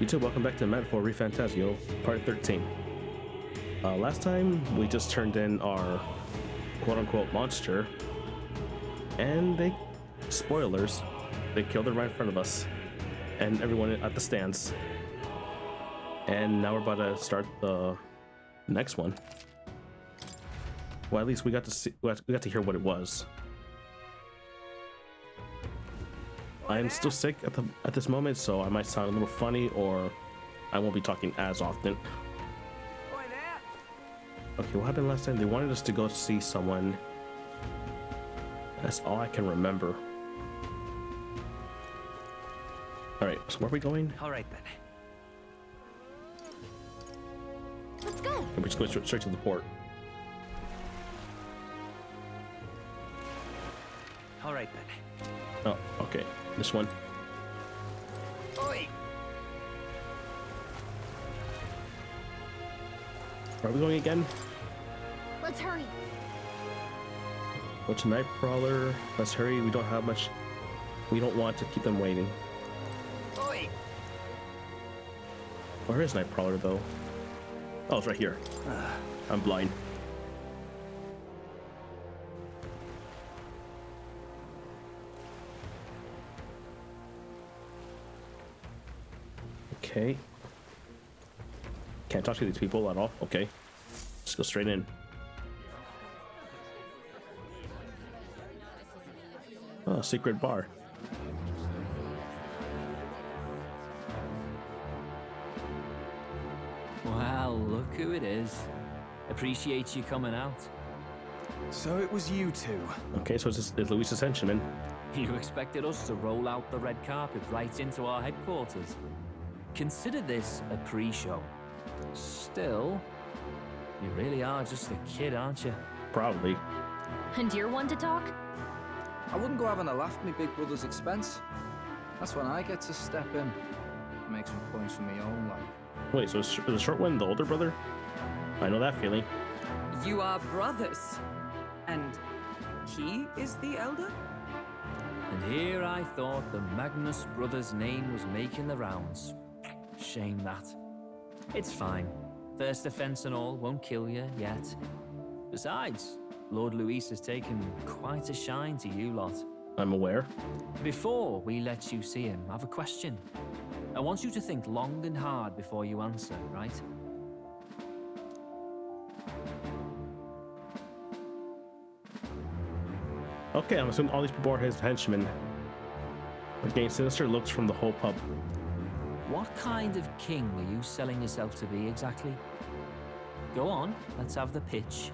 YouTube, welcome back to Metaphor ReFantazio, part 13. Last time, we just turned in our quote-unquote monster, and they, spoilers, they killed it right in front of us, and everyone at the stands. And now we're about to start the next one. Well, at least we got to see, we got to hear what it was. I am still sick at this moment, so I might sound a little funny, or I won't be talking as often. Okay, what happened last time? They wanted us to go see someone. That's all I can remember. All right, so where are we going? All right then. Let's go. Okay, we're just going straight to the port. All right then. Oh, okay. This one. Oi! Where are we going again? Let's hurry. What's Night Prowler? Let's hurry. We don't have much. We don't want to keep them waiting. Oi! Where is Night Prowler though? Oh, it's right here. I'm blind. Okay. Can't talk to these people at all. Okay. Just go straight in. Oh, secret bar. Well, look who it is. Appreciate you coming out. So it was you two. Okay, so it's Luis's henchman. You expected us to roll out the red carpet right into our headquarters. Consider this a pre-show. Still, you really are just a kid, aren't you? Probably. And you're one to talk? I wouldn't go having a laugh at me big brother's expense. That's when I get to step in. Make some points for my own life. Wait, so is the short one the older brother? I know that feeling. You are brothers. And he is the elder? And here I thought the Magnus brothers' name was making the rounds. Shame that. It's fine. First offense and all won't kill you yet. Besides, Lord Luis has taken quite a shine to you lot. I'm aware. Before we let you see him, I have a question. I want you to think long and hard before you answer, right? Okay, I'm assuming all these people are his henchmen. We're getting sinister looks from the whole pub. What kind of king are you selling yourself to be exactly? Go on, let's have the pitch.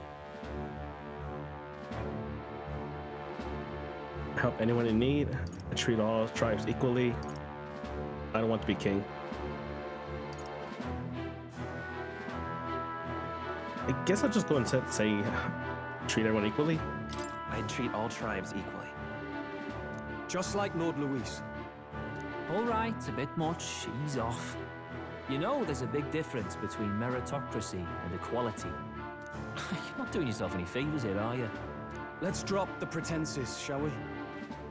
Help anyone in need. Treat all tribes equally. I don't want to be king. I guess I'll just go and say treat everyone equally. I'd treat all tribes equally. Just like Lord Luis. All right, a bit much, ease off. You know there's a big difference between meritocracy and equality. You're not doing yourself any favors here, are you? Let's drop the pretenses, shall we?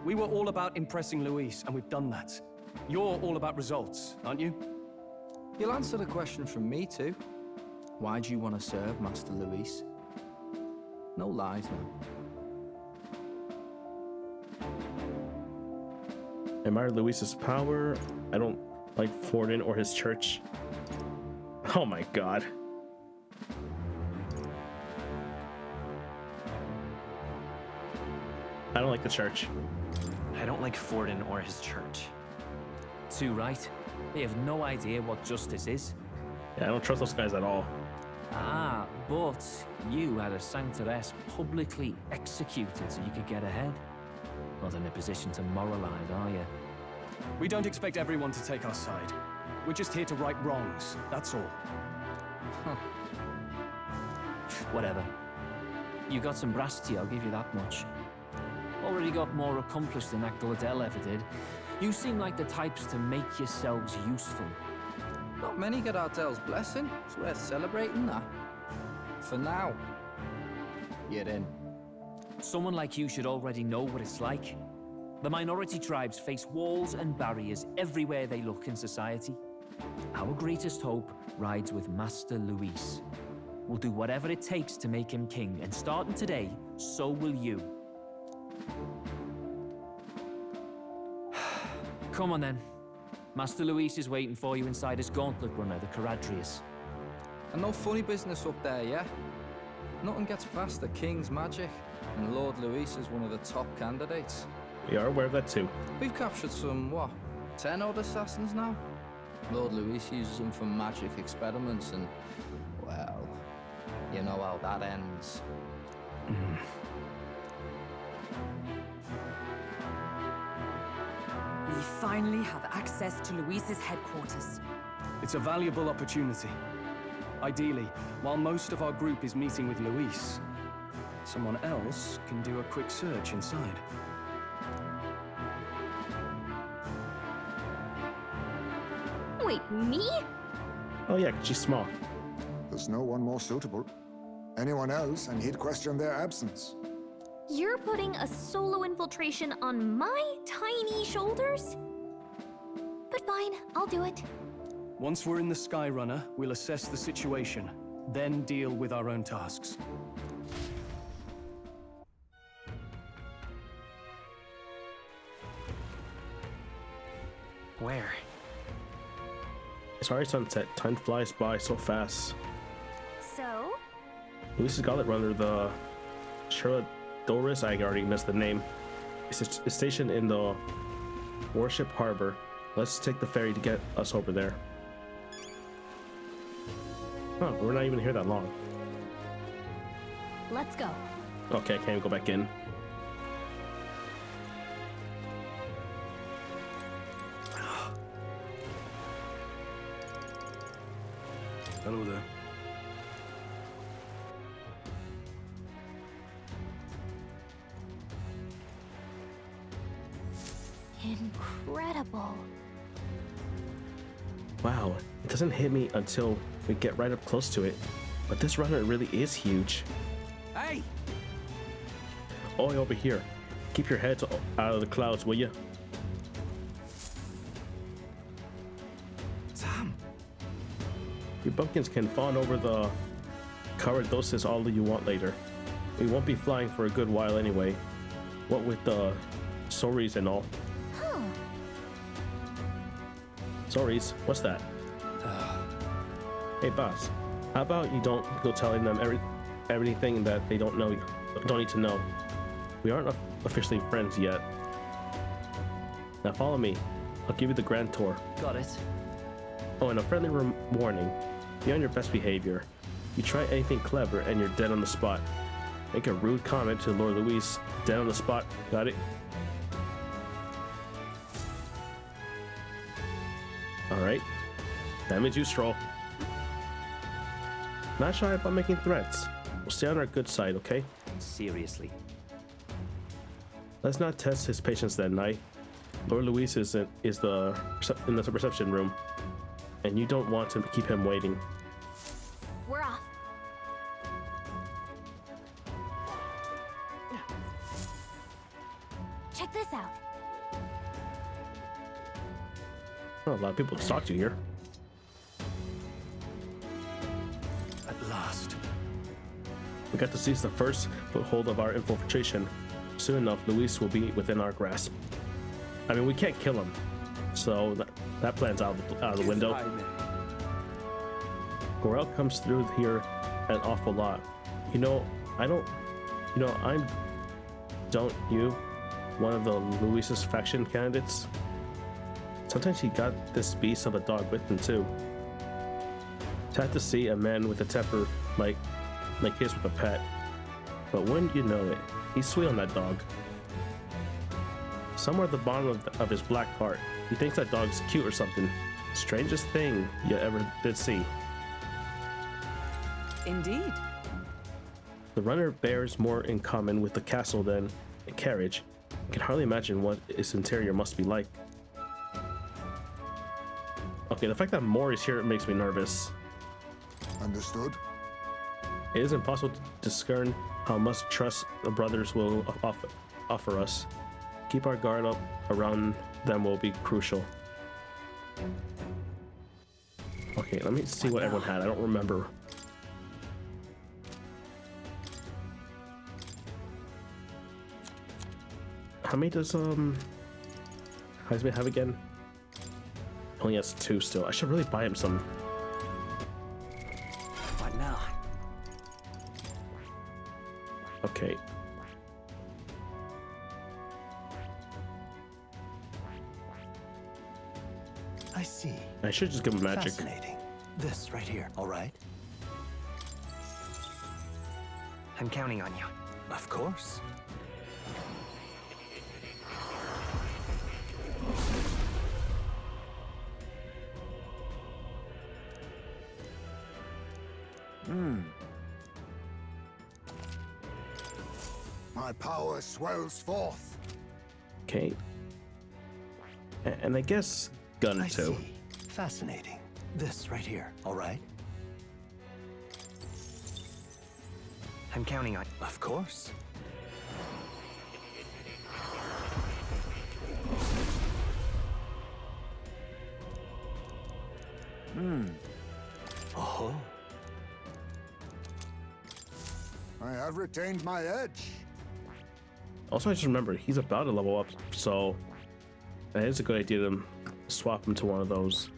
We were all about impressing Luis, and we've done that. You're all about results, aren't you? You'll answer the question from me too. Why do you want to serve Master Luis? No lies now. Admire Luis's power. I don't like Forden or his church. Oh my god. I don't like the church. I don't like Forden or his church. Too right. They have no idea what justice is. Yeah, I don't trust those guys at all. Ah, but you had a sanctoress publicly executed so you could get ahead. Not in a position to moralize, are you? We don't expect everyone to take our side. We're just here to right wrongs, that's all. Whatever. You got some brass to you, I'll give you that much. Already got more accomplished than that Gladell ever did. You seem like the types to make yourselves useful. Not many get Artel's blessing. It's worth celebrating that. For now, you're in. Someone like you should already know what it's like. The minority tribes face walls and barriers everywhere they look in society. Our greatest hope rides with Master Luis. We'll do whatever it takes to make him king, and starting today, so will you. Come on then. Master Luis is waiting for you inside his gauntlet runner, the Caradrius. And no funny business up there, yeah? Nothing gets past the King's magic, and Lord Luis is one of the top candidates. We are aware of that too. We've captured some, what, 10 odd assassins now? Lord Luis uses them for magic experiments and, well, you know how that ends. We finally have access to Luis's headquarters. It's a valuable opportunity. Ideally, while most of our group is meeting with Luis, someone else can do a quick search inside. Wait, me? Oh yeah, 'cause she's small. There's no one more suitable. Anyone else, and he'd question their absence. You're putting a solo infiltration on my tiny shoulders? But fine, I'll do it. Once we're in the Skyrunner, we'll assess the situation, then deal with our own tasks. Where? Sorry, Sunset. Time flies by so fast. So? Luis's Gauntlet Runner, the Charlotte Doris, I already missed the name, is stationed in the Warship Harbor. Let's take the ferry to get us over there. Huh, we're not even here that long. Let's go. Okay, I can't even go back in. Hello there. Incredible. Wow, it doesn't hit me until we get right up close to it. But this runner really is huge. Hey! Oh, over here. Keep your heads out of the clouds, will you? Sam! You bumpkins can fawn over the Caradosis all you want later. We won't be flying for a good while anyway. What with the sorries and all. Huh. Sorries, what's that? Hey boss, how about you don't go telling them everything that they don't need to know. We aren't officially friends yet. Now follow me. I'll give you the grand tour. Got it. Oh, and a friendly warning. Be on your best behavior. You try anything clever and you're dead on the spot. Make a rude comment to Lord Luis. Dead on the spot. Got it? Alright. That means you stroll. Not shy about making threats. We'll stay on our good side, okay? Seriously. Let's not test his patience that night. Lord Luis is in the reception room, and you don't want to keep him waiting. We're off. Check this out. Oh, a lot of people to talk to here. At last. We got to seize the first foothold of our infiltration. Soon enough, Luis will be within our grasp. I mean, we can't kill him, so that plan's out of the window. Gorel comes through here an awful lot. Don't you? One of the Luis's faction candidates? Sometimes he got this beast of a dog with him too. Sad to see a man with a temper like his with a pet. But wouldn't you know it, he's sweet on that dog. Somewhere at the bottom of his black heart, he thinks that dog's cute or something. Strangest thing you ever did see. Indeed. The runner bears more in common with the castle than a carriage. I can hardly imagine what its interior must be like. Okay, the fact that Moore is here makes me nervous. Understood? It is impossible to discern how much trust the brothers will offer us. Keep our guard up around them will be crucial. Okay, let me see what everyone had. I don't remember. How many does Heisman have again? Only has 2 still. I should really buy him some. What now? Okay. I see. I should just give him magic. Fascinating. This right here, all right? I'm counting on you. Of course. My power swells forth. Okay. And I guess gun I too. see. Fascinating. This right here, all right? I'm counting on. Of course. Oh. I have retained my edge. Also, I just remembered he's about to level up, so it is a good idea to swap him to one of those.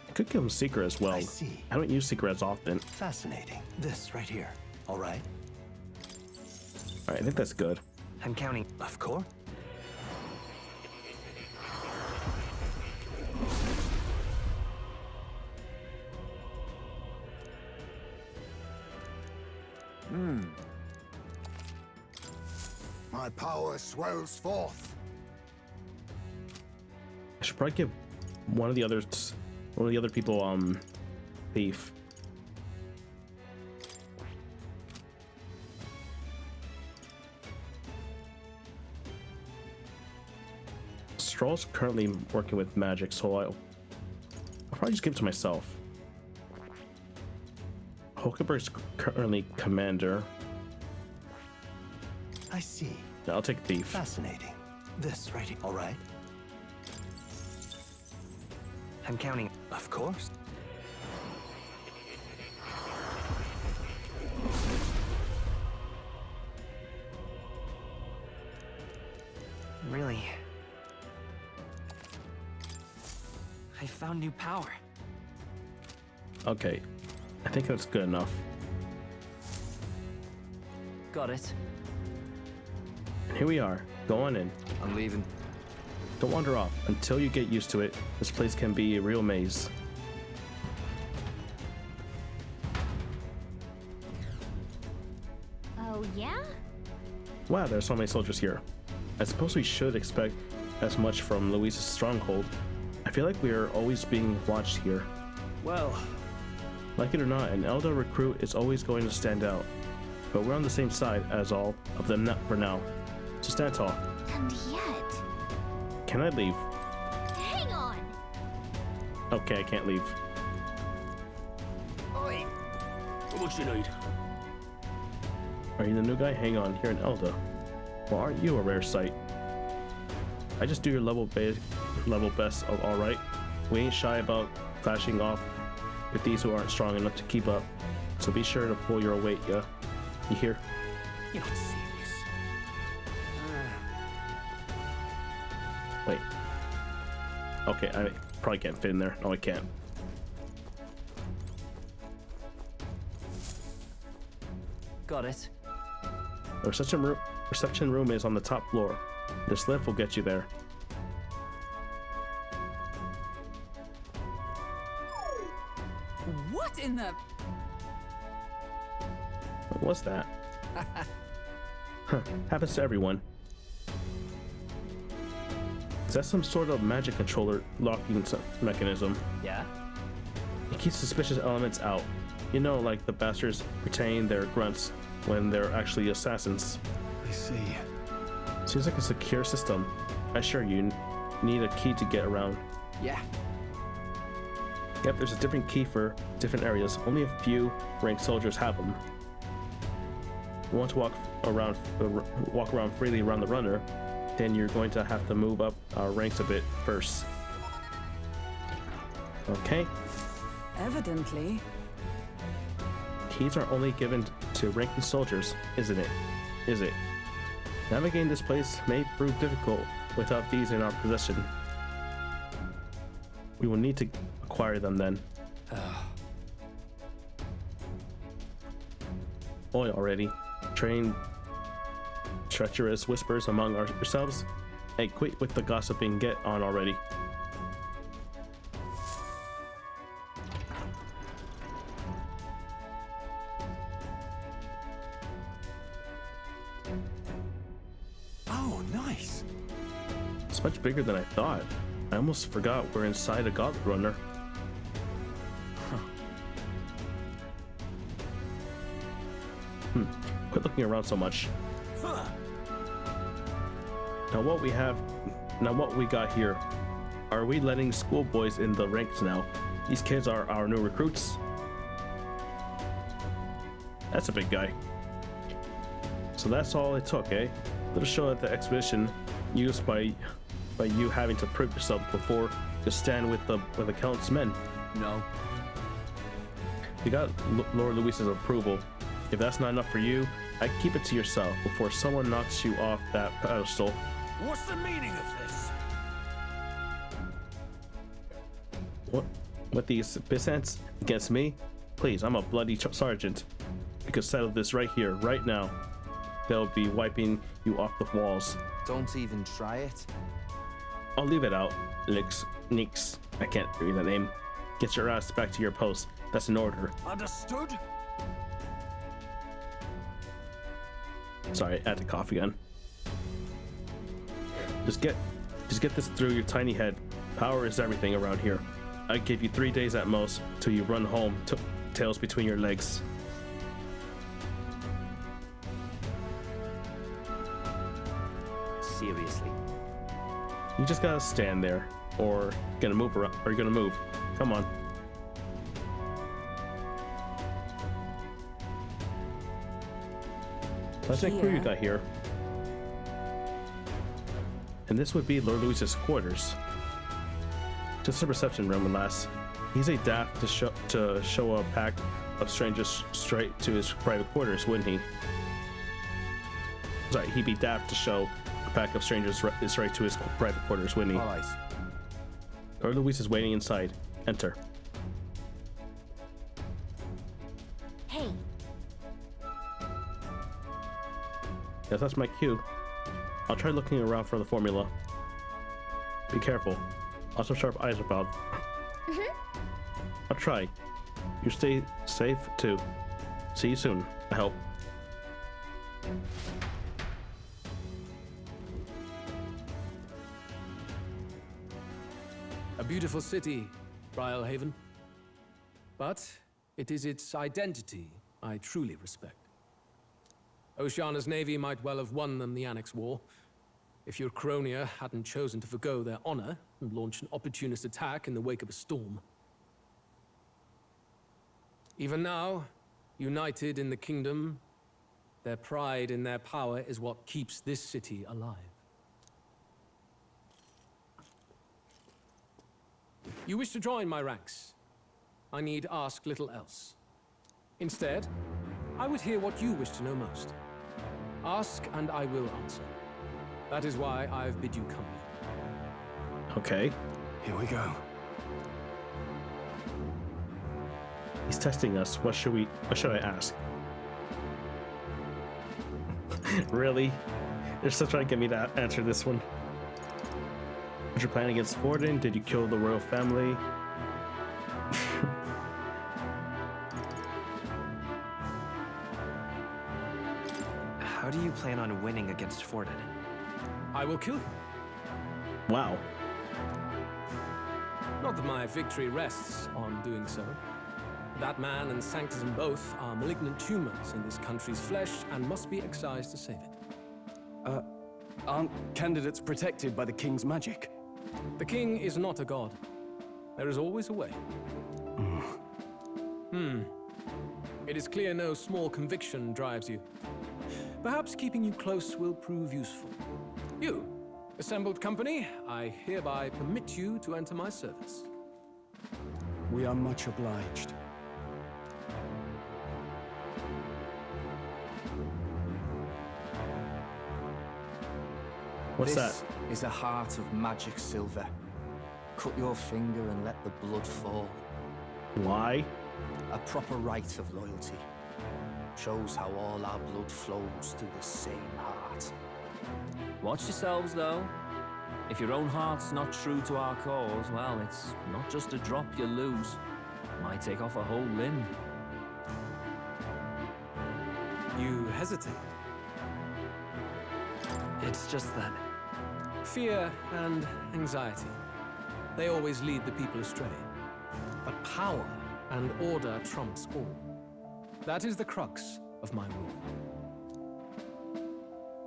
I could give him Secret as well. I see. I don't use Secret as often. Fascinating. This right here, all right? Alright, I think that's good. I'm counting. Of course. My power swells forth. I should probably give one of the other people Thief. Stroll's currently working with magic, so I'll probably just give it to myself. Hulkenberg's currently commander. I see. Yeah, I'll take Thief. Fascinating. This right here, all right? I'm counting. Of course. Really? I found new power. Okay, I think that's good enough. Got it. And here we are. Go on in. I'm leaving. Don't wander off. Until you get used to it, this place can be a real maze. Oh, yeah? Wow, there's so many soldiers here. I suppose we should expect as much from Luis's stronghold. I feel like we are always being watched here. Well, Like it or not, an Elder recruit is always going to stand out. But we're on the same side as all of them for now. So stand tall. And yet... Can I leave? Hang on! Okay, I can't leave. Oi! what you need? Are you the new guy? Hang on, you're an Elder. Well, aren't you a rare sight? I just do your level best of alright. We ain't shy about clashing off with these who aren't strong enough to keep up. So be sure to pull your weight, yeah? You hear? You're not serious. Wait. Okay, I probably can't fit in there. No, I can't. Got it. The reception room is on the top floor. This lift will get you there. What in the... What was that? Huh, happens to everyone. Is that some sort of magic controller locking mechanism? Yeah? It keeps suspicious elements out. You know, like the bastards retain their grunts when they're actually assassins. I see. Seems like a secure system. I assure you, need a key to get around. Yeah. Yep, there's a different key for different areas. Only a few ranked soldiers have them. You want to walk around freely around the runner, then you're going to have to move up our ranks a bit first. Okay. Evidently. Keys are only given to ranking soldiers, isn't it? Is it? Navigating this place may prove difficult without these in our possession. We will need to acquire them then. Boy, already. Train treacherous whispers among ourselves. Hey, quit with the gossiping, get on already. Oh, nice. It's much bigger than I thought. I almost forgot we're inside a goblet runner. Quit looking around so much. Now what we got here, are we letting schoolboys in the ranks now? These kids are our new recruits. That's a big guy. So that's all it took, eh? Little show at the expedition used by you having to prove yourself before you stand with the Count's men. No. You got Lord Luis's approval. If that's not enough for you, I'd keep it to yourself before someone knocks you off that pedestal. What's the meaning of this? What these pissants against me? Please, I'm a bloody sergeant. We could settle this right here, right now. They'll be wiping you off the walls. Don't even try it. I'll leave it out. Nix. I can't read that name. Get your ass back to your post. That's an order. Understood? Sorry, I had to cough again. Just get this through your tiny head. Power is everything around here. I give you 3 days at most till you run home, tails between your legs. Seriously. You just gotta stand there, or gonna move around, or you're gonna move. Come on. Let's take who you got here. And this would be Lord Luis's quarters. Just a reception room, alas. He's a daft to show a pack of strangers straight to his private quarters, wouldn't he? Sorry, he'd be daft to show a pack of strangers straight to his private quarters, wouldn't he? All right. Lord Luis is waiting inside. Enter. Hey, Yes, that's my cue. I'll try looking around for the formula. Be careful. Also sharp eyes about. I'll try. You stay safe too. See you soon, I hope. A beautiful city, Brialhaven. But it is its identity I truly respect. Oceana's navy might well have won them the Annex War, if Euchronia hadn't chosen to forgo their honor and launch an opportunist attack in the wake of a storm. Even now, united in the kingdom, their pride in their power is what keeps this city alive. You wish to join my ranks. I need ask little else. Instead, I would hear what you wish to know most. Ask and I will answer. That is why I've bid you come here. Okay. Here we go. He's testing us. What should I ask? Really? They're still trying to get me to answer this one. What's your plan against Forden? Did you kill the royal family? How do you plan on winning against Forden? I will kill him. Wow. Not that my victory rests on doing so. That man and Sanctism both are malignant tumors in this country's flesh and must be excised to save it. Aren't candidates protected by the king's magic? The king is not a god. There is always a way. It is clear no small conviction drives you. Perhaps keeping you close will prove useful. You, Assembled company, I hereby permit you to enter my service. We are much obliged. What's This that? is a heart of magic silver. Cut your finger and let the blood fall. Why? A proper rite of loyalty. Shows how all our blood flows through the same heart. Watch yourselves, though. If your own heart's not true to our cause, well, it's not just a drop you lose. Might take off a whole limb. You hesitate. It's just that Fear and anxiety. They always lead the people astray. But power and order trumps all. That is the crux of my rule.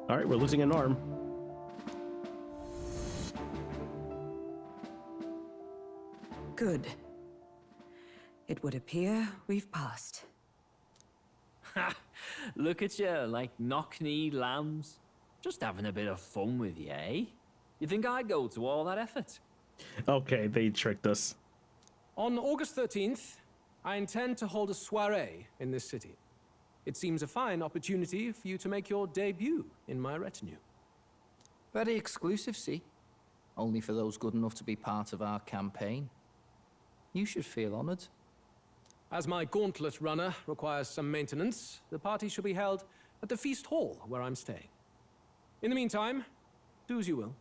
All right, we're losing an arm. Good. It would appear we've passed. Ha! Look at you, like knock-kneed lambs. Just having a bit of fun with you, eh? You think I'd go to all that effort? Okay, they tricked us. On August 13th, I intend to hold a soiree in this city. It seems a fine opportunity for you to make your debut in my retinue. Very exclusive, see? Only for those good enough to be part of our campaign. You should feel honored. As my gauntlet runner requires some maintenance, the party shall be held at the feast hall where I'm staying. In the meantime, do as you will.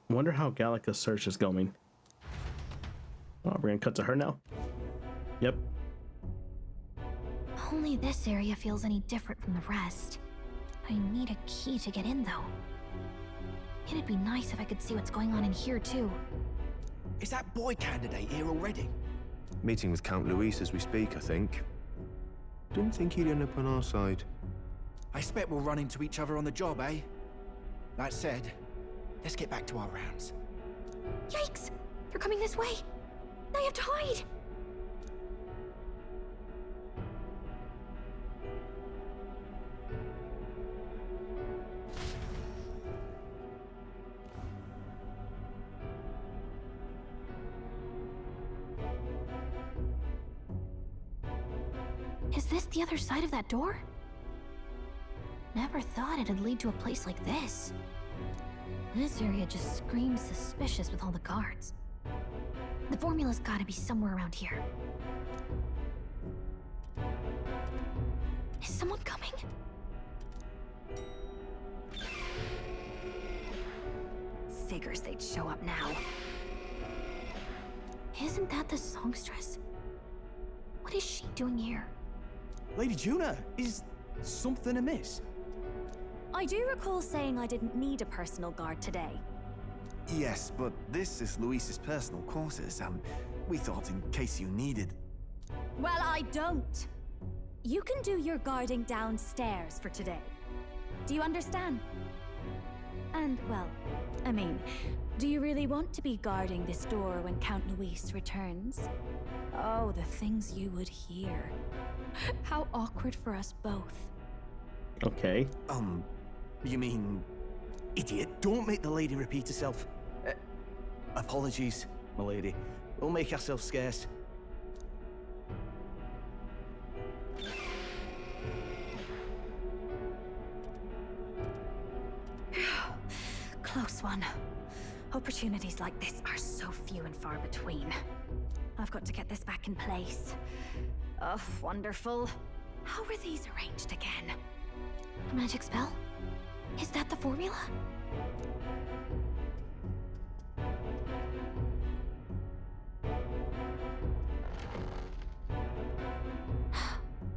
I wonder how Gallica's search is going. Oh, we're gonna cut to her now. Yep. Only this area feels any different from the rest. I need a key to get in, though. It'd be nice if I could see what's going on in here, too. Is that boy candidate here already? Meeting with Count Luis as we speak, I think. Didn't think he'd end up on our side. I expect we'll run into each other on the job, eh? That said, let's get back to our rounds. Yikes! They're coming this way! I have to hide! Is this the other side of that door? Never thought it'd lead to a place like this. This area just screams suspicious with all the guards. The formula's gotta be somewhere around here. Is someone coming? Figures they'd show up now. Isn't that the songstress? What is she doing here? Lady Juna, is something amiss? I do recall saying I didn't need a personal guard today. Yes, but this is Luis's personal quarters, and we thought in case you needed... Well, I don't. You can do your guarding downstairs for today. Do you understand? And, well, I mean, do you really want to be guarding this door when Count Luis returns? Oh, the things you would hear. How awkward for us both. Okay. You mean... Idiot, don't make the lady repeat herself. Apologies, my lady. We'll make ourselves scarce. Close one. Opportunities like this are so few and far between. I've got to get this back in place. Oh, wonderful. How were these arranged again? A magic spell? Is that the formula?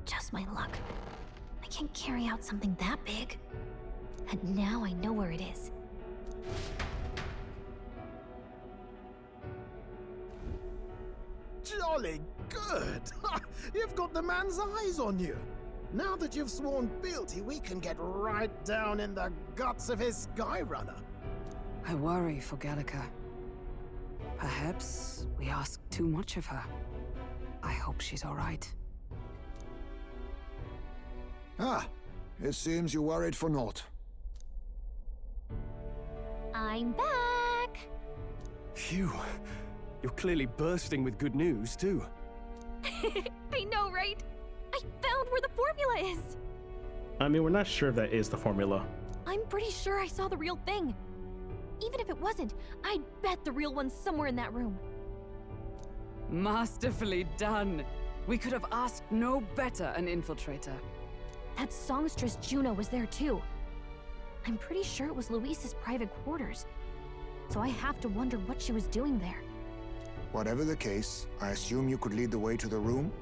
Just my luck. I can't carry out something that big. And now I know where it is. Jolly good! You've got the man's eyes on you. Now that you've sworn fealty, we can get right down in the guts of his Skyrunner. I worry for Gallica. Perhaps we ask too much of her. I hope she's all right. Ah, It seems you worried for naught. I'm back! Phew. You're clearly bursting with good news, too. I know, right? I found where the formula is! I mean, we're not sure if that is the formula. I'm pretty sure I saw the real thing. Even if it wasn't, I'd bet the real one's somewhere in that room. Masterfully done. We could have asked no better an infiltrator. That songstress Juno was there too. I'm pretty sure it was Luis's private quarters. So I have to wonder what she was doing there. Whatever the case, I assume you could lead the way to the room?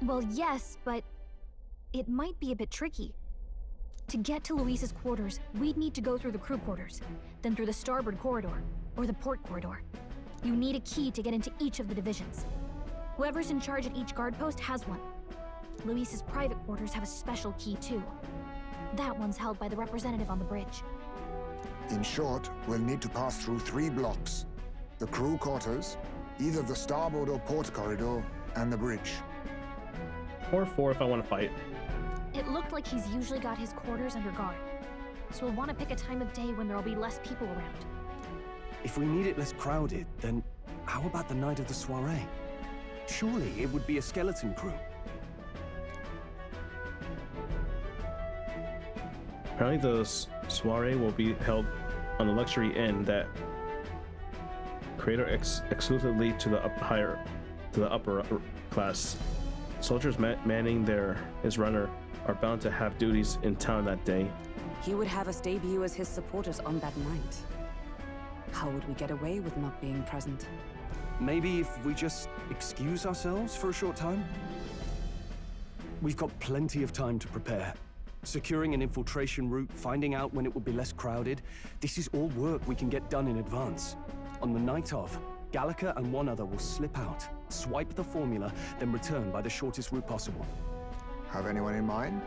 Well, yes, but it might be a bit tricky. To get to Luis's quarters, we'd need to go through the crew quarters, then through the starboard corridor, or the port corridor. You need a key to get into each of the divisions. Whoever's in charge at each guard post has one. Luis's private quarters have a special key too. That one's held by the representative on the bridge. In short, we'll need to pass through 3 blocks. The crew quarters, either the starboard or port corridor, and the bridge. Or 4 if I want to fight. It looked like he's usually got his quarters under guard. So we'll want to pick a time of day when there'll be less people around. If we need it less crowded, then how about the night of the soiree? Surely it would be a skeleton crew. Apparently the soiree will be held on the luxury inn that cater exclusively to the upper class. Soldiers manning his runner are bound to have duties in town that day. He would have us debut as his supporters on that night. How would we get away with not being present? Maybe if we just excuse ourselves for a short time? We've got plenty of time to prepare. Securing an infiltration route, finding out when it will be less crowded, this is all work we can get done in advance. On the night of, Gallica and one other will slip out, swipe the formula, then return by the shortest route possible. Have anyone in mind?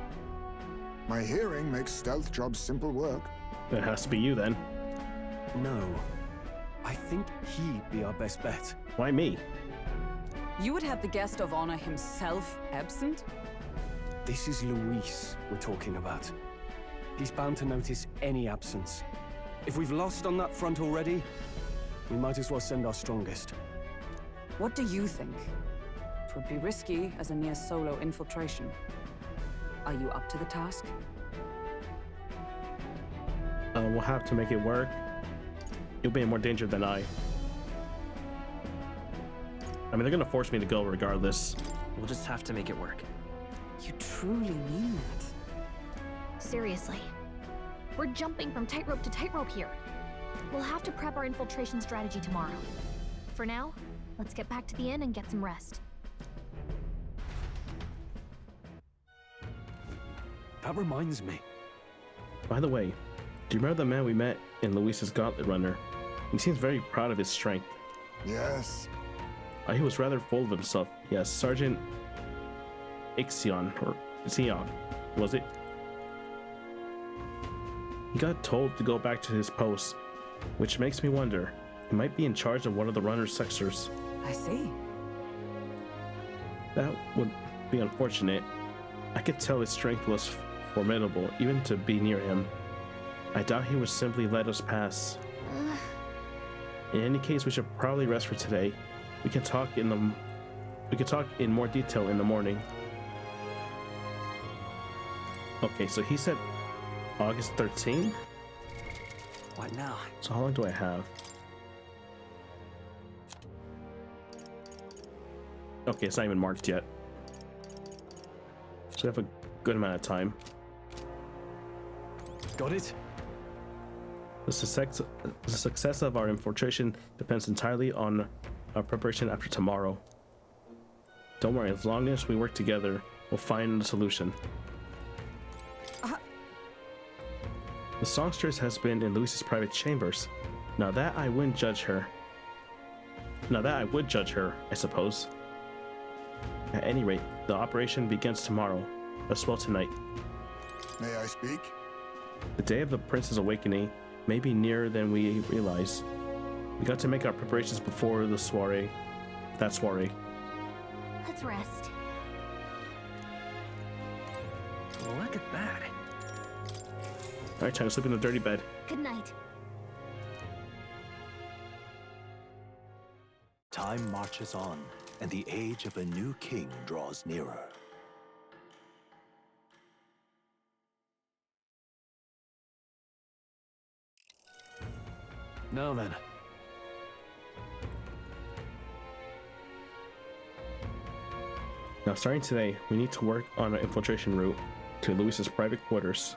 My hearing makes stealth jobs simple work. It has to be you then. No. I think he'd be our best bet. Why me? You would have the guest of honor himself absent? This is Luis we're talking about. He's bound to notice any absence. If we've lost on that front already, we might as well send our strongest. What do you think? It would be risky as a near solo infiltration. Are you up to the task? We'll have to make it work. You'll be in more danger than I. I mean, they're gonna force me to go regardless. We'll just have to make it work. You truly mean that? Seriously. We're jumping from tightrope to tightrope here. We'll have to prep our infiltration strategy tomorrow. For now, let's get back to the inn and get some rest. That reminds me. By the way, do you remember the man we met in Luis's Gauntlet Runner? He seems very proud of his strength. Yes. He was rather full of himself. Yes, Sergeant Ixion, or Xion, was it? He got told to go back to his post, which makes me wonder, he might be in charge of one of the runner's sectors. I see. That would be unfortunate. I could tell his strength was formidable, even to be near him. I doubt he would simply let us pass. In any case, we should probably rest for today. We can talk in more detail in the morning. Okay, so he said August 13th? What now? So how long do I have? Okay, it's not even marked yet. So we have a good amount of time. Got it? The success of our infiltration depends entirely on our preparation after tomorrow. Don't worry, as long as we work together, we'll find a solution. The songstress has been in Luis's private chambers. Now that I would judge her, I suppose. At any rate, the operation begins tomorrow. As well tonight. May I speak? The day of the prince's awakening may be nearer than we realize. We got to make our preparations before the soiree. That soiree. Let's rest. Look at that. Alright, time to sleep in the dirty bed. Good night. Time marches on, and the age of a new king draws nearer. Now then. Now, starting today, we need to work on an infiltration route to Luis's private quarters.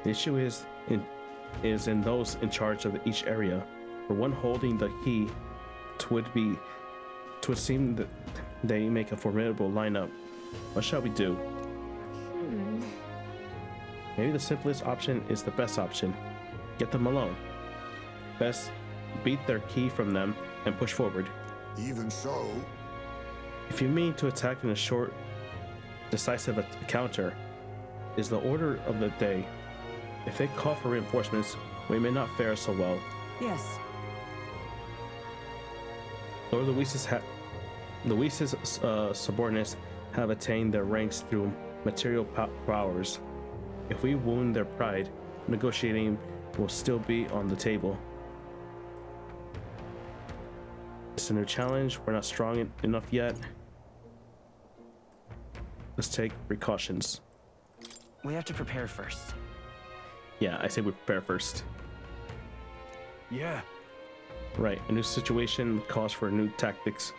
The issue is in those in charge of each area. For one holding the key, it would seem that they make a formidable lineup. What shall we do? Maybe the simplest option is the best option. Get them alone. Best beat their key from them and push forward. Even so, if you mean to attack in a short, decisive counter, is the order of the day. If they call for reinforcements, we may not fare so well. Yes. Lord Luis's subordinates have attained their ranks through material powers. If we wound their pride, negotiating will still be on the table. It's a new challenge. We're not strong enough yet. Let's take precautions. We have to prepare first. Yeah, I say we prepare first. Yeah. Right, a new situation calls for new tactics.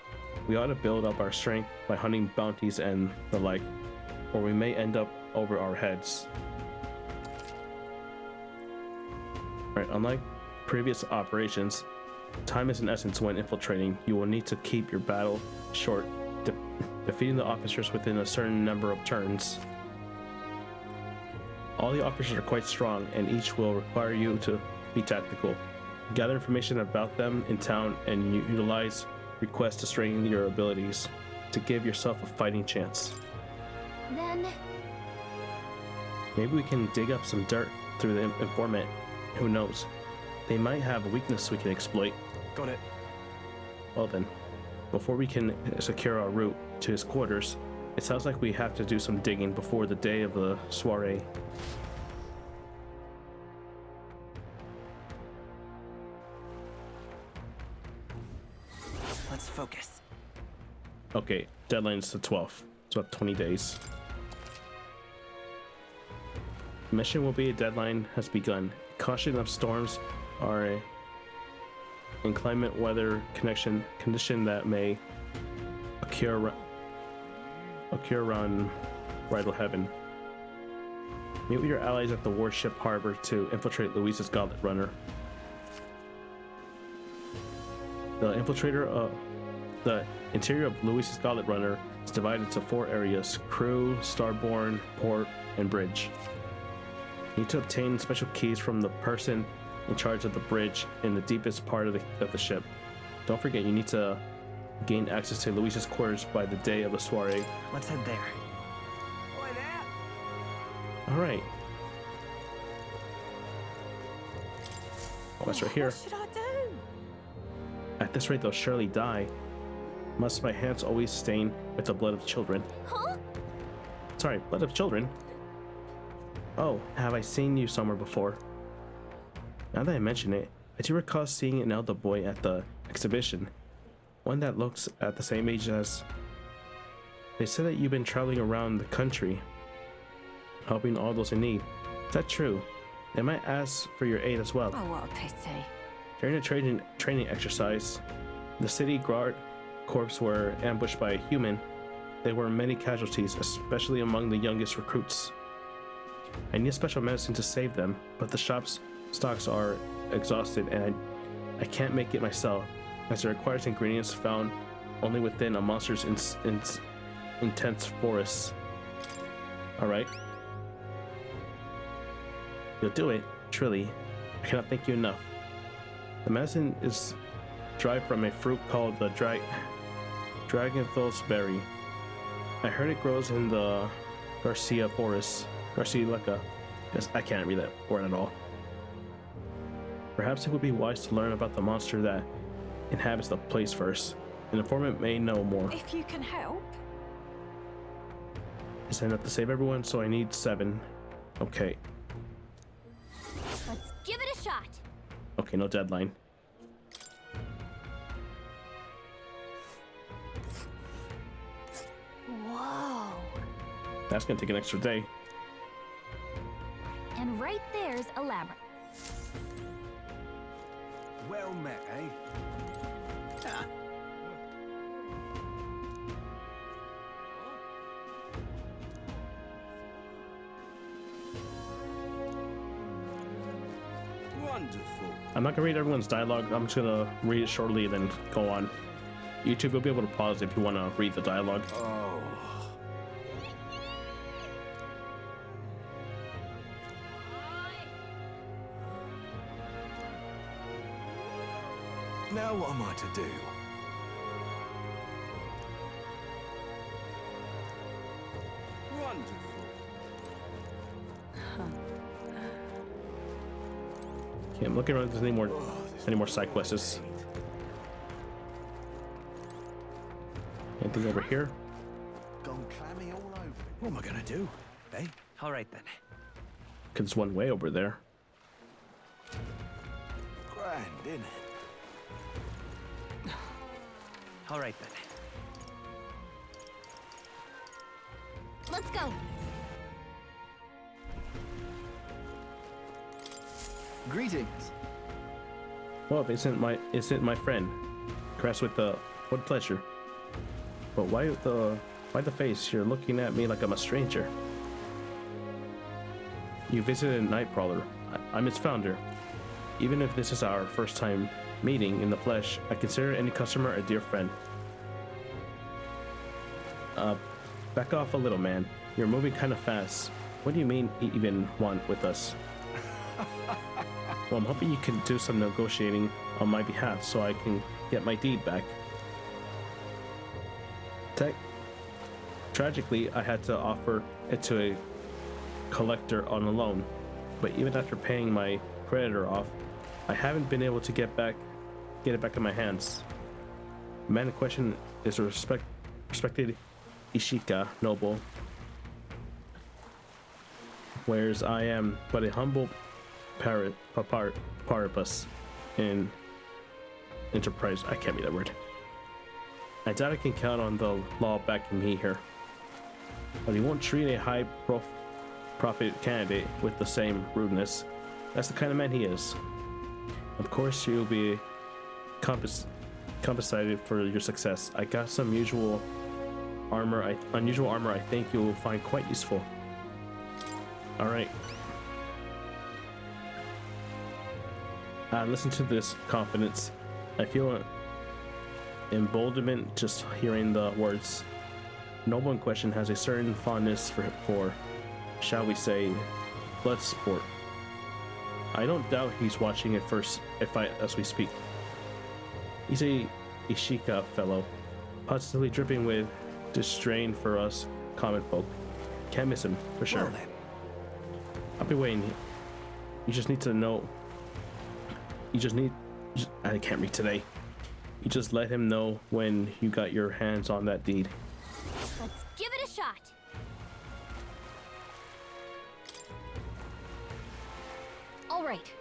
We ought to build up our strength by hunting bounties and the like, or we may end up over our heads. Right, unlike previous operations, time is an essence when infiltrating. You will need to keep your battle short, defeating the officers within a certain number of turns. All the officers are quite strong, and each will require you to be tactical. Gather information about them in town and utilize requests to strengthen your abilities to give yourself a fighting chance. Then maybe we can dig up some dirt through the informant. Who knows? They might have a weakness we can exploit. Got it. Well then, before we can secure our route to his quarters, it sounds like we have to do some digging before the day of the soiree. Let's focus. Okay, deadline's the 12th, so about 20 days. Mission will be a deadline has begun. Caution of storms are a inclement weather condition that may occur around Bridal Heaven. Meet with your allies at the warship harbor to infiltrate Luis's Gauntlet Runner. The interior of Luis's Gauntlet Runner is divided into 4 areas: crew, starboard, port, and bridge. You need to obtain special keys from the person in charge of the bridge in the deepest part of the ship. Don't forget, you need to gain access to Luis's quarters by the day of the soiree. Let's head there. Alright. Quest right here. What should I do? At this rate, they'll surely die. Must my hands always stain with the blood of children? Huh? Sorry, blood of children? Oh, have I seen you somewhere before? Now that I mention it, I do recall seeing an elder boy at the exhibition. One that looks at the same age as... They said that you've been traveling around the country, helping all those in need. Is that true? They might ask for your aid as well. Oh, what a pity. During a training exercise, the city guard corps were ambushed by a human. There were many casualties, especially among the youngest recruits. I need special medicine to save them, but the shop's stocks are exhausted and I can't make it myself, as it requires ingredients found only within a monster's intense forests. Alright. You'll do it, truly. I cannot thank you enough. The medicine is derived from a fruit called the Dragonthos berry. I heard it grows in the Garcia forest. Garcia. Yes, I can't read that word at all. Perhaps it would be wise to learn about the monster that inhabits the place first. An informant may know more. If you can help. Is enough to save everyone? So I need 7. Okay. Let's give it a shot. Okay, no deadline. Whoa. That's gonna take an extra day. And right there's a labyrinth. Well met, eh? Ah. Wonderful. I'm not gonna read everyone's dialogue. I'm just gonna read it shortly and then go on. YouTube, you'll be able to pause if you want to read the dialogue. Oh. Now what am I to do? Wonderful. Okay, I'm looking around if there's any more side quests. Anything over here? Gone clammy all over. What am I gonna do? Eh? All right then. Cause it's one way over there. Grand, innit? All right then. Let's go. Greetings. Well, if isn't my friend. Crest with the what pleasure. But why the face? You're looking at me like I'm a stranger. You visited Night Prowler. I'm its founder. Even if this is our first time meeting in the flesh, I consider any customer a dear friend. Back off a little, man. You're moving kind of fast. What do you mean even want with us? Well, I'm hoping you can do some negotiating on my behalf so I can get my deed back. Tragically, I had to offer it to a collector on a loan, but even after paying my creditor off, I haven't been able to get it back in my hands. The man in question is a respected Ishika noble, whereas I am but a humble paribus in enterprise. I can't read that word. I doubt I can count on the law backing me here. But he won't treat a high profit candidate with the same rudeness. That's the kind of man he is. Of course, you'll be compensated for your success. I got some unusual armor I think you will find quite useful. Alright. Listen to this confidence. I feel emboldenment just hearing the words. Noble in question has a certain fondness for, shall we say, blood sport. I don't doubt he's watching it first as we speak. He's a Ishika fellow, positively dripping with disdain for us common folk. Can't miss him, for sure. Well, then. I'll be waiting. You just need to know. I can't read today. You just let him know when you got your hands on that deed. Let's give it a shot. All right.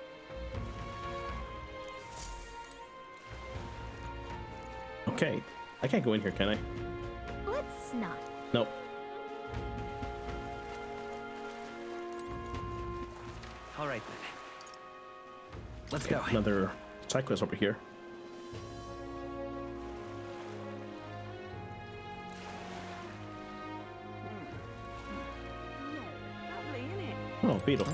Okay. I can't go in here, can I? Let's not. Nope. All right then. Let's go. Another side quest over here. Oh, beetle.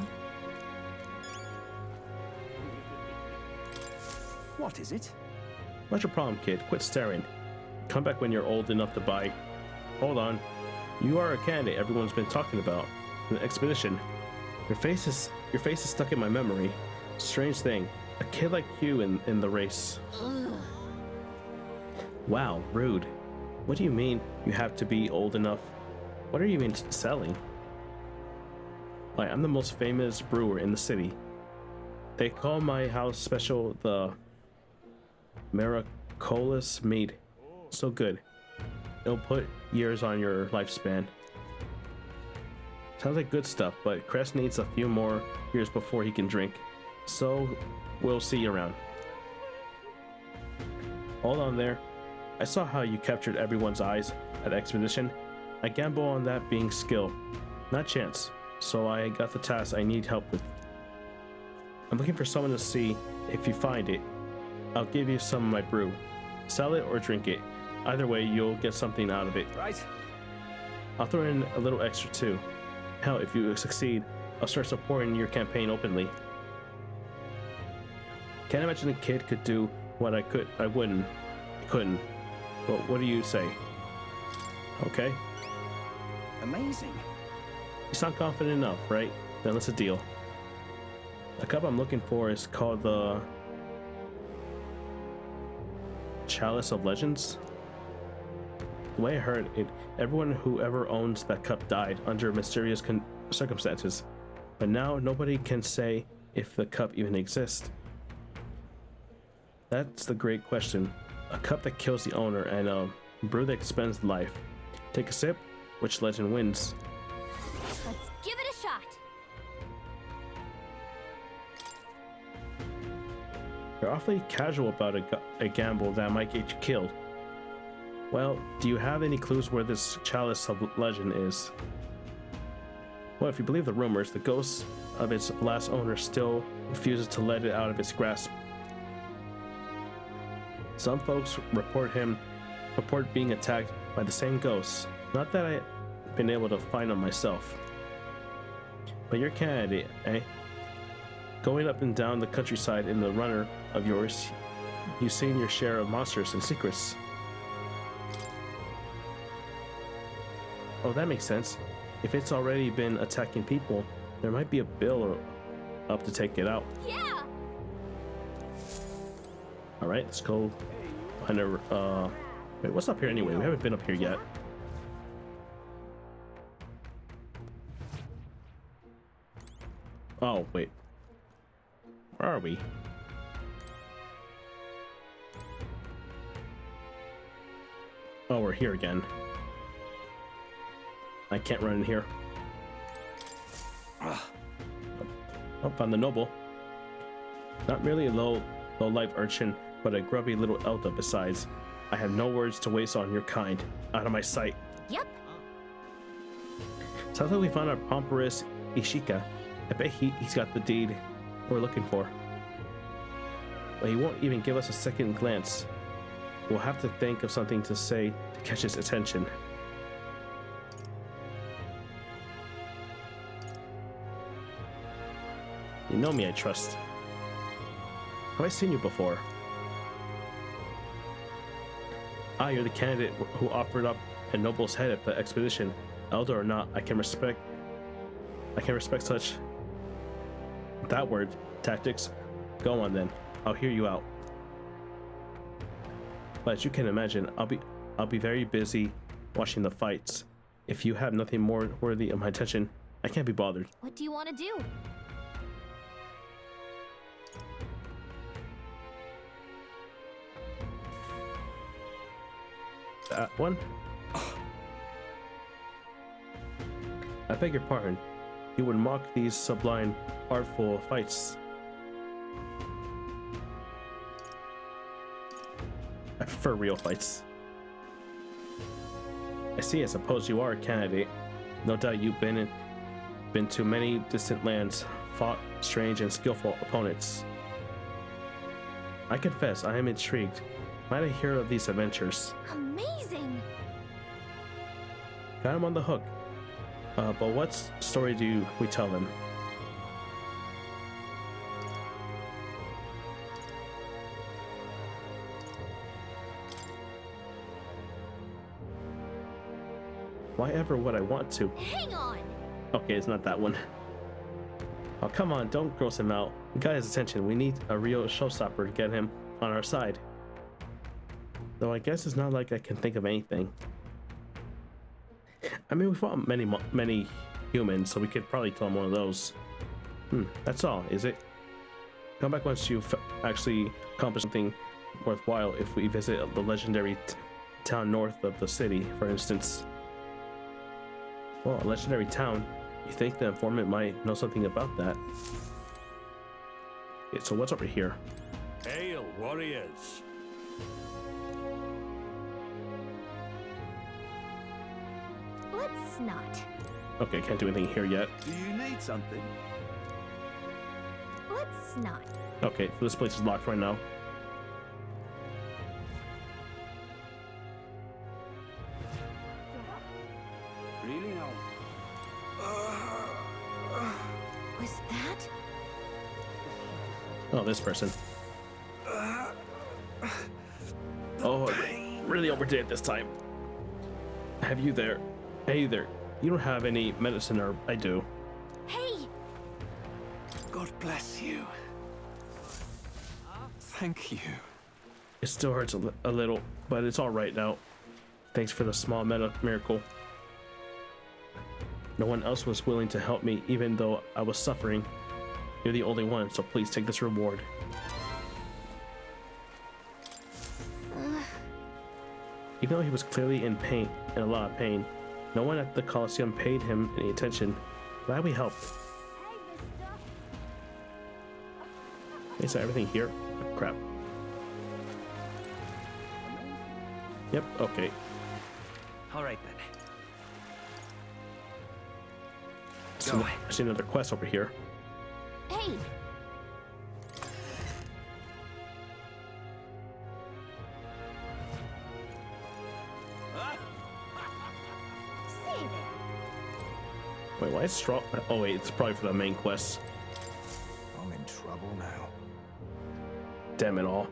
What is it? What's your problem, kid? Quit staring. Come back when you're old enough to buy. Hold on. You are a candidate everyone's been talking about. An expedition. Your face is stuck in my memory. Strange thing. A kid like you in the race. Ugh. Wow, rude. What do you mean you have to be old enough? What are you even selling? I'm the most famous brewer in the city. They call my house special the Miraculous Mead. So good. It'll put years on your lifespan. Sounds like good stuff, but Crest needs a few more years before he can drink. So, we'll see you around. Hold on there. I saw how you captured everyone's eyes at the expedition. I gamble on that being skill, not chance. So I got the task I need help with. I'm looking for someone to see. If you find it, I'll give you some of my brew. Sell it or drink it. Either way, you'll get something out of it. Right. I'll throw in a little extra too. Hell, if you succeed, I'll start supporting your campaign openly. Can't imagine a kid could do what I couldn't. Well, what do you say? Okay. Amazing. You sound confident enough, right? Then let's a deal. The cup I'm looking for is called the Chalice of Legends. The way I heard it, everyone who ever owns that cup died under mysterious circumstances. But now nobody can say if the cup even exists. That's the great question. A cup that kills the owner and a brew that expends life. Take a sip, which legend wins? Let's give it a shot. You're awfully casual about a gamble that might get you killed. Well, do you have any clues where this Chalice of Legend is? Well, if you believe the rumors, the ghost of its last owner still refuses to let it out of its grasp. Some folks report being attacked by the same ghosts. Not that I've been able to find them myself. But your candidate, eh? Going up and down the countryside in the runner of yours, you've seen your share of monsters and secrets. Oh, that makes sense. If it's already been attacking people, there might be a bill up to take it out. Yeah. All right, let's go. Wait, what's up here anyway? We haven't been up here yet. Oh, wait. Where are we? Oh, we're here again. I can't run in here. Oh, found the noble. Not merely a low-life urchin, but a grubby little elder besides. I have no words to waste on your kind. Out of my sight. Yep. Sounds like we found our Pomperous Ishika. I bet he's got the deed we're looking for. But he won't even give us a second glance. We'll have to think of something to say to catch his attention. You know me, I trust. Have I seen you before? Ah, you're the candidate who offered up a noble's head at the expedition. Elder or not, I can respect such. That word, tactics. Go on then. I'll hear you out. But as you can imagine, I'll be very busy watching the fights. If you have nothing more worthy of my attention, I can't be bothered. What do you want to do? That one? I beg your pardon. You would mock these sublime, artful fights. I prefer real fights. I see. I suppose you are a candidate. No doubt you've been to many distant lands, fought strange and skillful opponents. I confess, I am intrigued. Might I hear of these adventures? Amazing! Got him on the hook. But what story do we tell them? Why ever would I want to? Hang on! Okay, it's not that one. Oh, come on, don't gross him out. We got his attention. We need a real showstopper to get him on our side. Though I guess it's not like I can think of anything. I mean, we fought many humans, so we could probably kill one of those. That's all, is it? Come back once you've actually accomplished something worthwhile. If we visit the legendary town north of the city, for instance. Well, a legendary town? You think the informant might know something about that? Okay, so what's over here? Hail, warriors! Let's not. Okay, can't do anything here yet. Do you need something? Let's not. Okay, so this place is locked right now. Really now? Was that? Oh, this person. Oh, I really overdid it this time. Have you there? Hey there. You don't have any medicine, or I do. Hey! God bless you. Thank you. It still hurts a little, but it's all right now. Thanks for the small miracle. No one else was willing to help me, even though I was suffering. You're the only one, so please take this reward. Even though he was clearly in pain, in a lot of pain, no one at the Colosseum paid him any attention. Glad we helped. Is that everything here? Oh, crap. Yep, okay. All right then. I see another quest over here. Hey! Wait, why is straw? Oh wait, it's probably for the main quest. I'm in trouble now. Damn it all.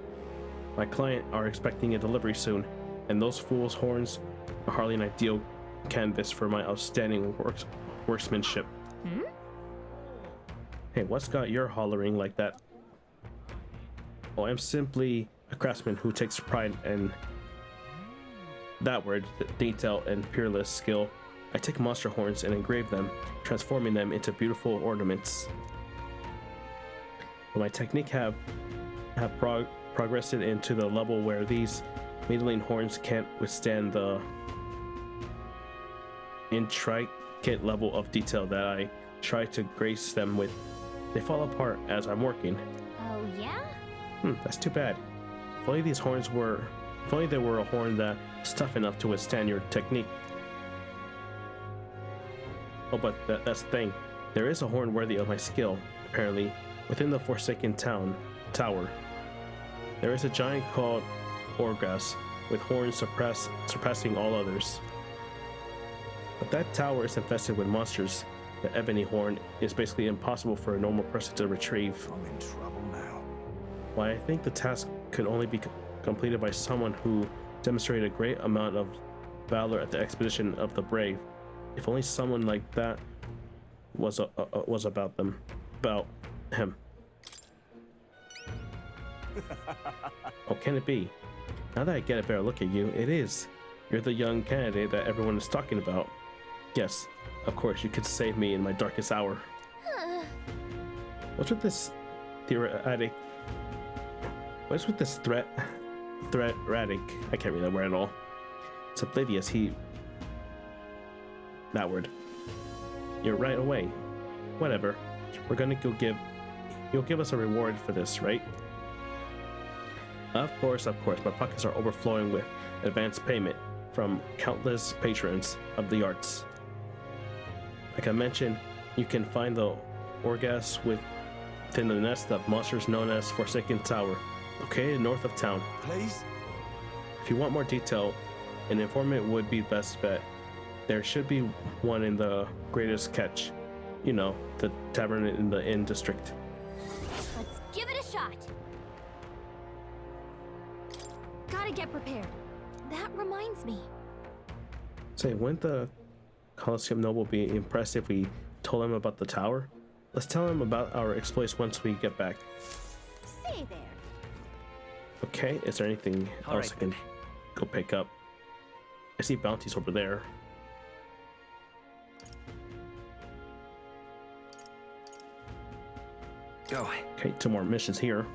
My client are expecting a delivery soon, and those fool's horns are hardly an ideal canvas for my outstanding workmanship. Hmm? Hey, what's got your hollering like that? Oh, I'm simply a craftsman who takes pride in that word, detail and peerless skill. I take monster horns and engrave them, transforming them into beautiful ornaments. But my technique have progressed into the level where these middling horns can't withstand the intricate level of detail that I try to grace them with. They fall apart as I'm working. Oh, yeah? That's too bad. If only these horns were... If only there were a horn that's tough enough to withstand your technique. Oh, but that's the thing. There is a horn worthy of my skill, apparently, within the Forsaken Tower. There is a giant called Orgas, with horns surpassing all others. But that tower is infested with monsters. The ebony horn is basically impossible for a normal person to retrieve. I'm in trouble now. Why, I think the task could only be completed by someone who demonstrated a great amount of valor at the expedition of the brave. If only someone like that was about him. Oh, can it be? Now that I get a better look at you, it is. You're the young candidate that everyone is talking about. Yes, of course, you could save me in my darkest hour. What's with this theoretic? What's with this threat-ratic? I can't read that word at all. It's oblivious. That word. You're right away. Whatever. We're gonna go you'll give us a reward for this, right? Of course. My pockets are overflowing with advance payment from countless patrons of the arts. Like I mentioned, you can find the Orgas within the nest of monsters known as Forsaken Tower, located north of town. Please? If you want more detail, an informant would be best bet. There should be one in the Greatest Catch. You know, the tavern in the Inn District. Let's give it a shot. Gotta get prepared. That reminds me. Say, wouldn't the Colosseum Noble be impressed if we told him about the tower? Let's tell him about our exploits once we get back. Say there. Okay, is there anything else I can go pick up? I see bounties over there. Go. Okay, 2 more missions here.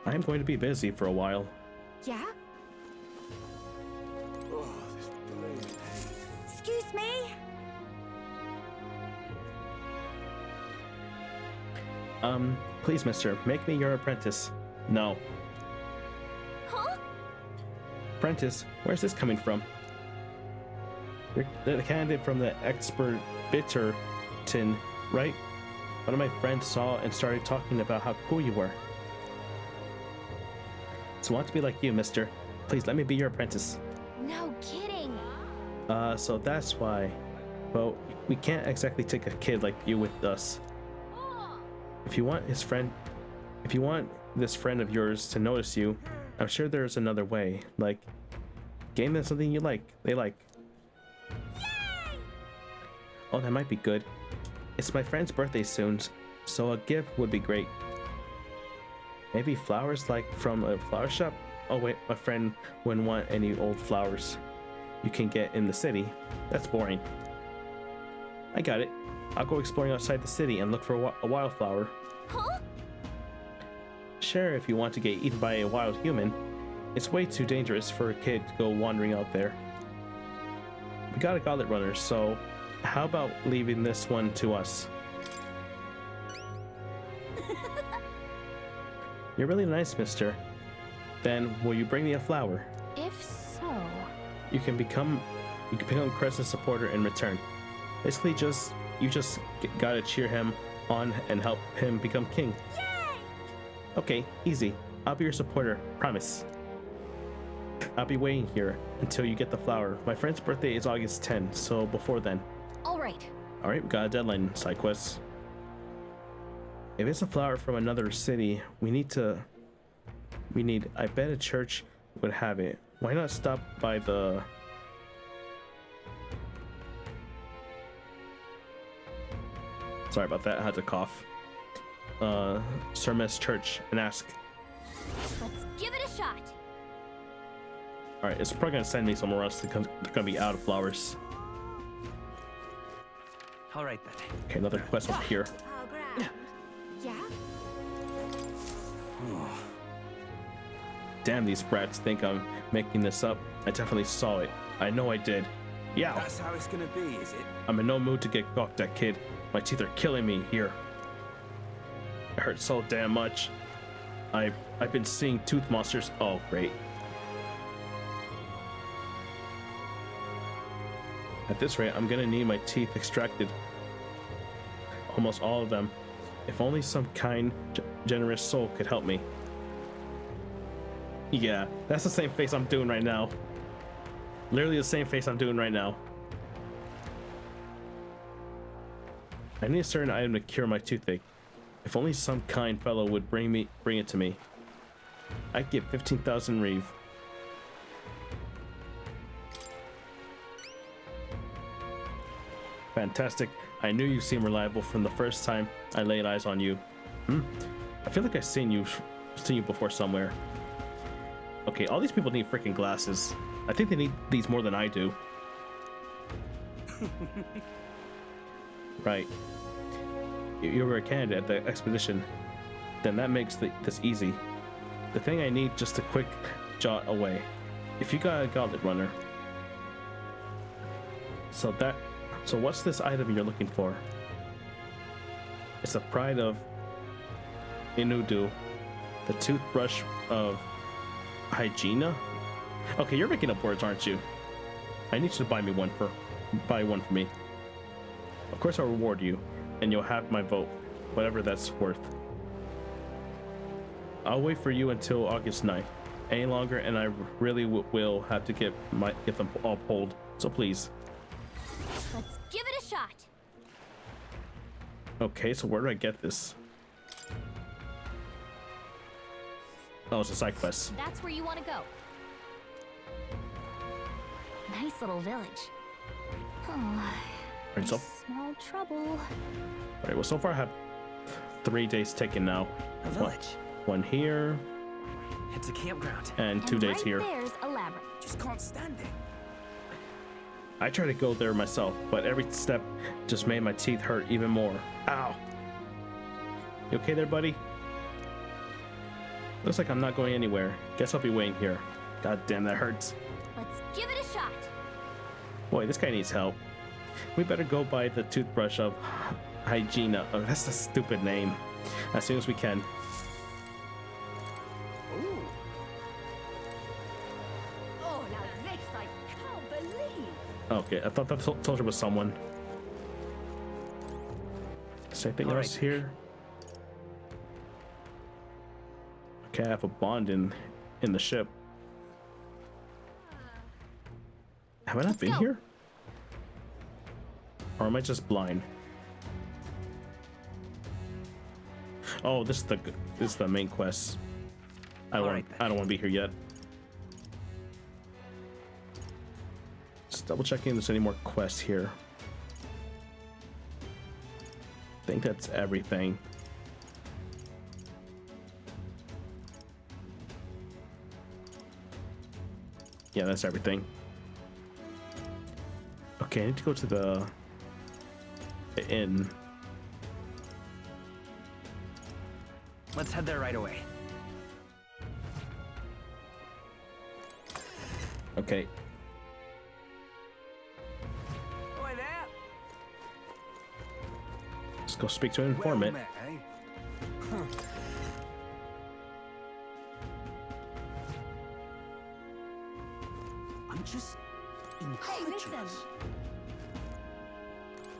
I'm going to be busy for a while. Yeah? Oh, this blade. Excuse me? Please, mister, make me your apprentice. No. Huh? Apprentice? Where's this coming from? You're the candidate from the Bitterton, right? One of my friends saw and started talking about how cool you were. So I want to be like you, mister. Please let me be your apprentice. No kidding. So that's why. Well, we can't exactly take a kid like you with us. If you want this friend of yours to notice you, I'm sure there's another way. Like, game them something they like. Yay! Oh, that might be good. It's my friend's birthday soon, so a gift would be great. Maybe flowers like from a flower shop? Oh wait, my friend wouldn't want any old flowers you can get in the city. That's boring. I got it. I'll go exploring outside the city and look for a wildflower. Huh? Sure, if you want to get eaten by a wild human. It's way too dangerous for a kid to go wandering out there. We got a gauntlet runner, so how about leaving this one to us? You're really nice, mister. Then, will you bring me a flower? If so... You can become Crescent supporter in return. Basically, you just gotta cheer him on and help him become king. Yay! Okay, easy. I'll be your supporter, promise. I'll be waiting here until you get the flower. My friend's birthday is August 10, so before then. Alright. Alright, we got a deadline, side quest. If it's a flower from another city, I bet a church would have it. Why not stop by the... Sorry about that, I had to cough. Sermes Church and ask. Let's give it a shot. Alright, it's probably gonna send me somewhere else because they're gonna be out of flowers. All right then. Okay, another quest over here. Yeah? Damn, these brats think I'm making this up. I definitely saw it. I know I did. Yeah. That's how it's gonna be, is it? I'm in no mood to get gawked at, kid. My teeth are killing me here. It hurts so damn much. I've been seeing tooth monsters. Oh, great. At this rate, I'm gonna need my teeth extracted. Almost all of them. If only some kind, generous soul could help me. Yeah, that's the same face I'm doing right now. Literally the same face I'm doing right now. I need a certain item to cure my toothache. If only some kind fellow would bring it to me. I'd give 15,000 reeve. Fantastic. I knew you seemed reliable from the first time I laid eyes on you. I feel like I've seen you before somewhere. Okay, all these people need freaking glasses. I think they need these more than I do. Right. You were a candidate at the expedition. Then that makes this easy. The thing I need just a quick jot away. If you got a gauntlet runner. So what's this item you're looking for? It's the pride of Inudu. The toothbrush of Hygiena? Okay, you're making up words, aren't you? I need you to buy one for me. Of course I'll reward you, and you'll have my vote, whatever that's worth. I'll wait for you until August 9th. Any longer, and I really will have to get them all pulled. So please. Let's give it a shot. Okay, so where do I get this? Oh, it's a side quest. That's where you want to go. Nice little village. Oh, Right, so, small trouble. Alright, well, so far I have 3 days taken now. A village. One here. It's a campground. And 2 days right here. There's a labyrinth. Just can't stand it. I tried to go there myself, but every step just made my teeth hurt even more. Ow. You okay there, buddy? Looks like I'm not going anywhere. Guess I'll be waiting here. God damn, that hurts. Let's give it a shot. Boy, this guy needs help. We better go by the toothbrush of Hygiena. Oh, that's a stupid name. as soon as we can. Oh, now this I can't believe. Okay, I thought that soldier was someone. Is there anything else here? Okay, I have a bond in the ship. Have I not been here? Or am I just blind? Oh, this is the main quest. I don't want to be here yet. Just double checking if there's any more quests here. I think that's everything. Yeah, that's everything. Okay, I need to go to the inn. Let's head there right away. Okay. Oi there. Let's go speak to an informant. Well met, eh? I'm just Hey, incredulous. listen.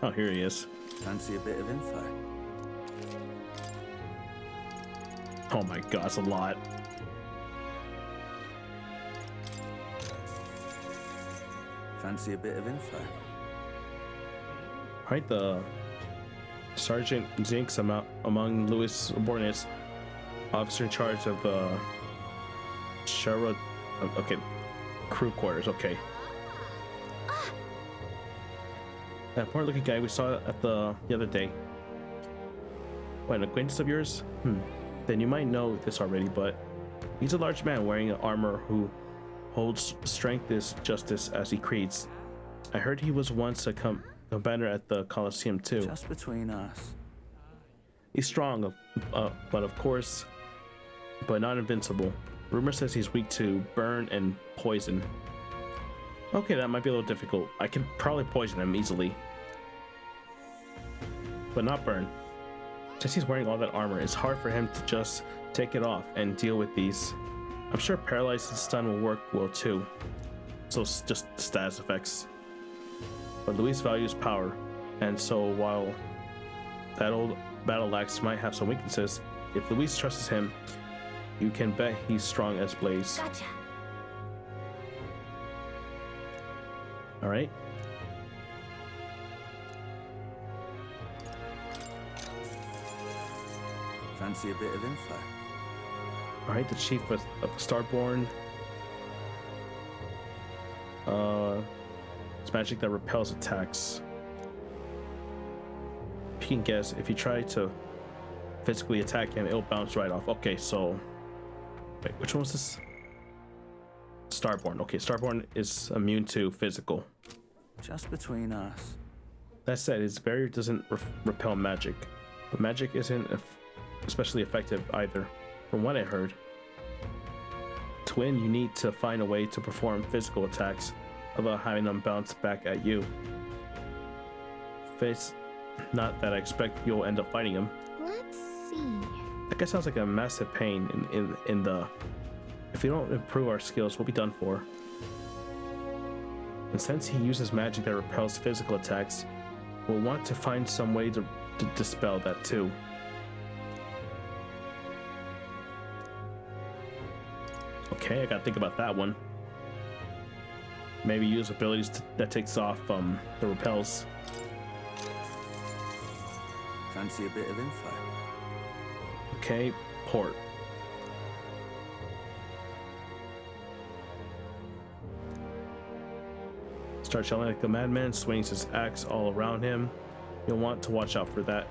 Oh, here he is. Fancy a bit of info? Oh my god, that's a lot. Fancy a bit of info? Right, the Sergeant Zinks among Louis' subordinates, officer in charge of the Shara. Okay, crew quarters. Okay. That important-looking guy we saw at the other day. What, an acquaintance of yours? Then you might know this already, but he's a large man wearing armor who holds strength is justice as he creeds. I heard he was once a combatant at the Colosseum too. Just between us. He's strong, but of course, but not invincible. Rumor says he's weak to burn and poison. Okay, that might be a little difficult. I can probably poison him easily, but not burn. Since he's wearing all that armor, it's hard for him to just take it off and deal with these. I'm sure paralyzed and stun will work well too. So it's just status effects. But Luis values power, and so while that old battle axe might have some weaknesses, if Luis trusts him, you can bet he's strong as Blaze. Gotcha. Alright. Fancy a bit of info? Alright, the chief of Starborn. It's magic that repels attacks. If you can guess, if you try to physically attack him, it'll bounce right off. Okay, so wait, which one was this? Starborn. Okay, Starborn is immune to physical. Just between us. That said, his barrier doesn't repel magic, but magic isn't especially effective either, from what I heard. To win, you need to find a way to perform physical attacks without having them bounce back at you. Face, not that I expect you'll end up fighting him. Let's see. That guy sounds like a massive pain in the... If we don't improve our skills, we'll be done for. And since he uses magic that repels physical attacks, we'll want to find some way to dispel that too. Okay, I gotta think about that one. Maybe use abilities that takes off the repels. Fancy a bit of info? Okay, port. Starts yelling like a madman, swings his axe all around him. You'll want to watch out for that,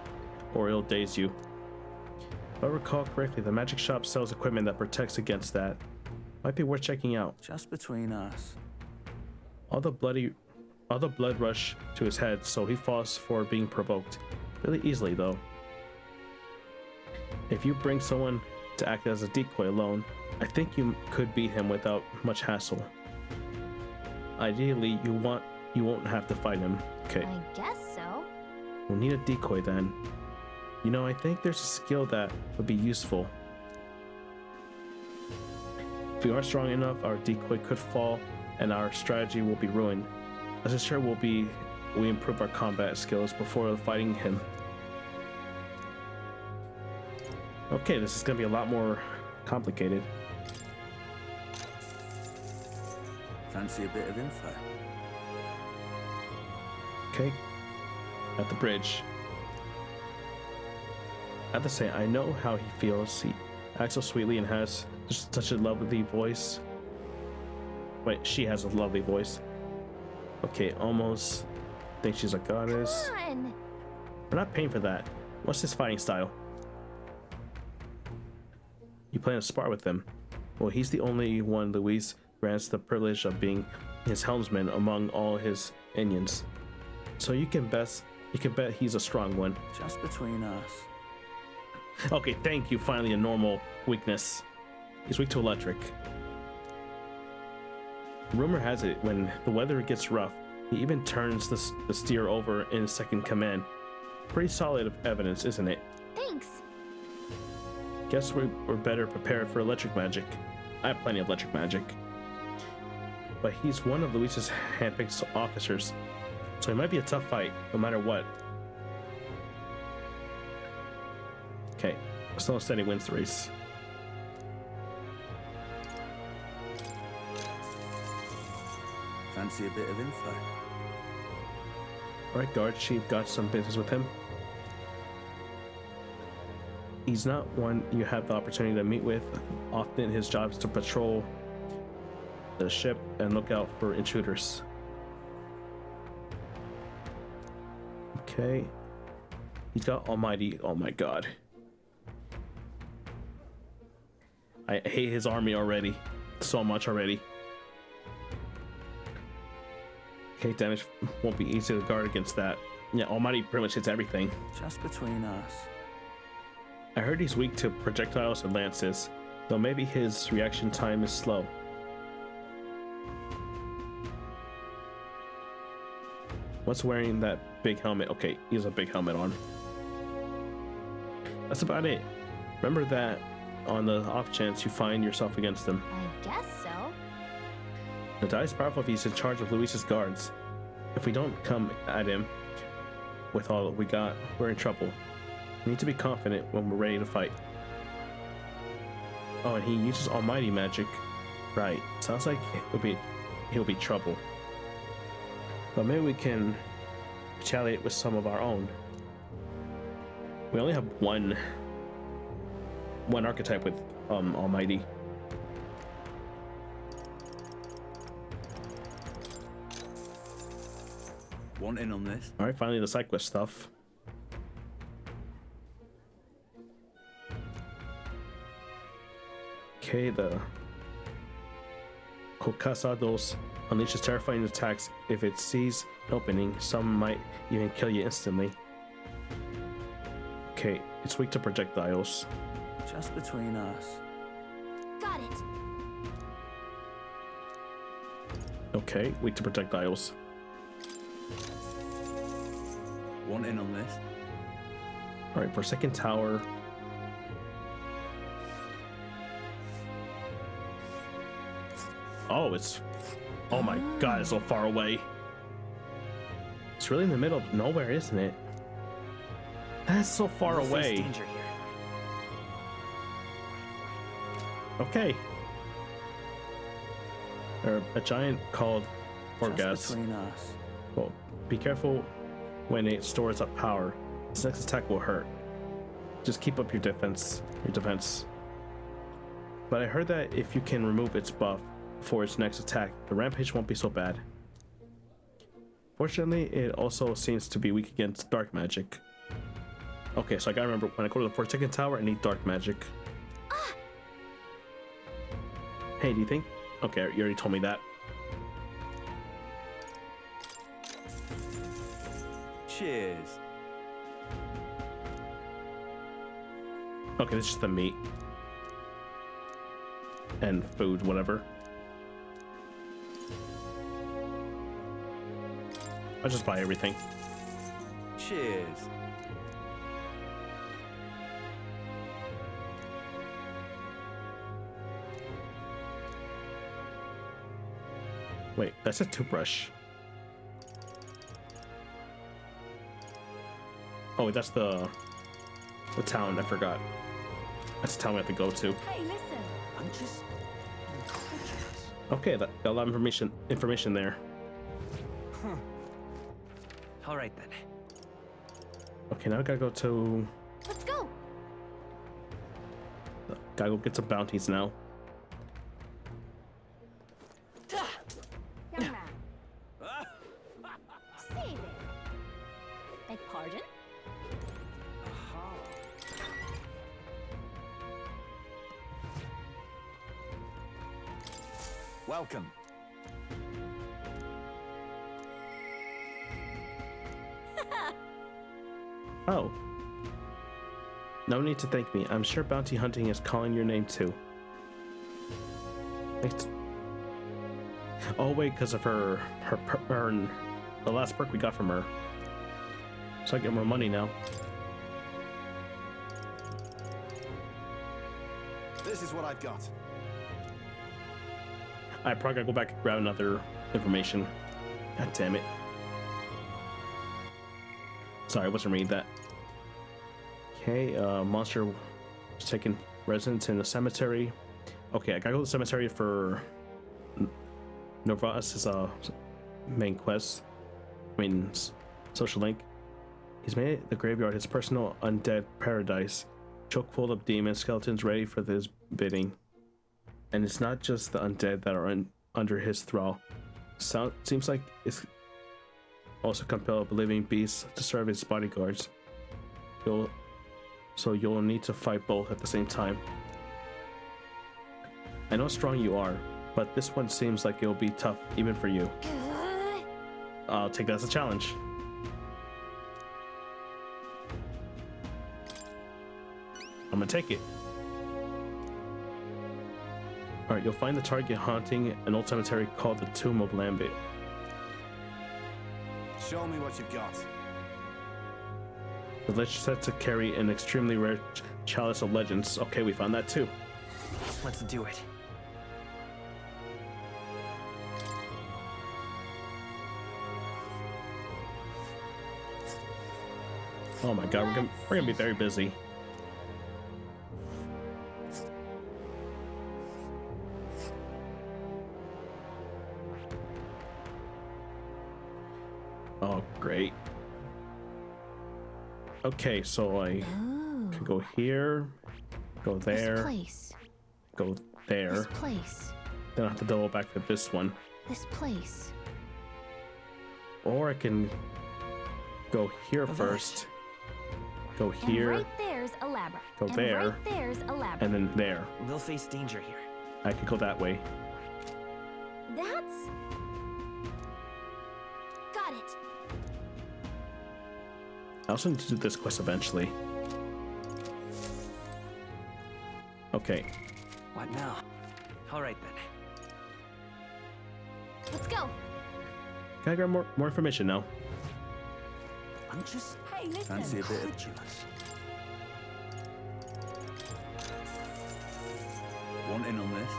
or it'll daze you. If I recall correctly, the magic shop sells equipment that protects against that. Might be worth checking out. Just between us. All the blood rush to his head, so he falls for being provoked. Really easily, though. If you bring someone to act as a decoy alone, I think you could beat him without much hassle. Ideally, you won't have to fight him. Okay. I guess so. We'll need a decoy then. You know, I think there's a skill that would be useful. If we aren't strong enough, our decoy could fall and our strategy will be ruined. Let's ensure we improve our combat skills before fighting him. Okay, this is gonna be a lot more complicated. Fancy a bit of info? Okay, at the bridge. I have to say, I know how he feels. He acts so sweetly and has just such a lovely voice. Wait, she has a lovely voice. Okay, almost think she's a goddess. Come on. We're not paying for that. What's his fighting style? You plan to spar with him. Well, he's the only one Luis grants the privilege of being his helmsman among all his minions. So you can bet he's a strong one. Just between us. Okay, thank you. Finally, a normal weakness. He's weak to electric. Rumor has it, when the weather gets rough, he even turns the steer over in second command. Pretty solid evidence, isn't it? Thanks. Guess we're better prepared for electric magic. I have plenty of electric magic. But he's one of Luis's handpicked officers, so it might be a tough fight, no matter what. Okay, slow and steady wins the race. Fancy a bit of info? Alright, guard chief, got some business with him. He's not one you have the opportunity to meet with. Often his job is to patrol the ship and look out for intruders. Okay. He's got Almighty. Oh my god. I hate his army already. So much already. Okay, damage won't be easy to guard against that. Yeah, Almighty pretty much hits everything. Just between us. I heard he's weak to projectiles and lances, though maybe his reaction time is slow. What's wearing that big helmet? Okay, he has a big helmet on. That's about it. Remember that on the off chance you find yourself against him. I guess so. The die is powerful if he's in charge of Luis's guards. If we don't come at him with all that we got, we're in trouble. We need to be confident when we're ready to fight. Oh, and he uses almighty magic. Right. Sounds like he'll be trouble. But maybe we can retaliate with some of our own. We only have one archetype with almighty. Want in on this? All right, finally the side quest stuff. Okay, the Cocasados unleashes terrifying attacks. If it sees an opening, some might even kill you instantly. Okay, it's weak to projectiles. Just between us. Got it. Okay, weak to projectiles. Want in on this? All right, for second tower. Oh, oh my god, it's so far away. It's really in the middle of nowhere, isn't it? That's so far We'll face away. danger here. Okay. Or a giant called Just Orgas. between us. Well, be careful when it stores up power. Its next attack will hurt. Just keep up your defense. But I heard that if you can remove its buff for its next attack, the rampage won't be so bad. Fortunately, it also seems to be weak against dark magic. Okay, so I gotta remember, when I go to the Forsaken Tower, I need dark magic. Hey, do you think? Okay, you already told me that. Cheers. Okay, this is just the meat. And food, whatever. I'll just buy everything. Cheers. Wait, that's a toothbrush. Oh, wait, that's the town. I forgot. That's the town we have to go to. Hey, listen. I'm just incredulous. Okay, that got a lot of information there. Huh. All right then. Okay, now I gotta go to. Let's go. Gotta go get some bounties now. Young man. Save it. Beg pardon? Welcome. Oh. No need to thank me. I'm sure bounty hunting is calling your name too. Thanks. Oh wait, because of her the last perk we got from her. So I get more money now. This is what I've got. I probably gotta go back and grab another information. God damn it. Sorry, I wasn't reading that. Okay, monster was taking residence in the cemetery. Okay, I gotta go to the cemetery for Novas' main quest. Social link. He's made the graveyard his personal undead paradise, chock full of demons, skeletons ready for his bidding. And it's not just the undead that are under his thrall. Seems like it's also compel living beasts to serve as bodyguards. So you'll need to fight both at the same time. I know how strong you are, but this one seems like it'll be tough even for you. I'll take that as a challenge. I'm gonna take it. Alright, you'll find the target haunting an old cemetery called the Tomb of Lambit. Show me what you've got. The lich said to carry an extremely rare chalice of legends. Okay, we found that too. Let's do it. Oh my god, we're gonna be very busy. Oh, great. Okay, so I can go here, go there, This place. go there. This place. Then I have to double back for this one. This place. Or I can go here first. Go here. And right there's a labyrinth. Go and there. Right there's a labyrinth. And then there. We'll face danger here. I can go that way. That's... Got it. I also need to do this quest eventually. Okay. What now? All right then. Let's go. Can I grab more information now? I'm just Hey, listen. fancy a bit of incredulous. Want in on this?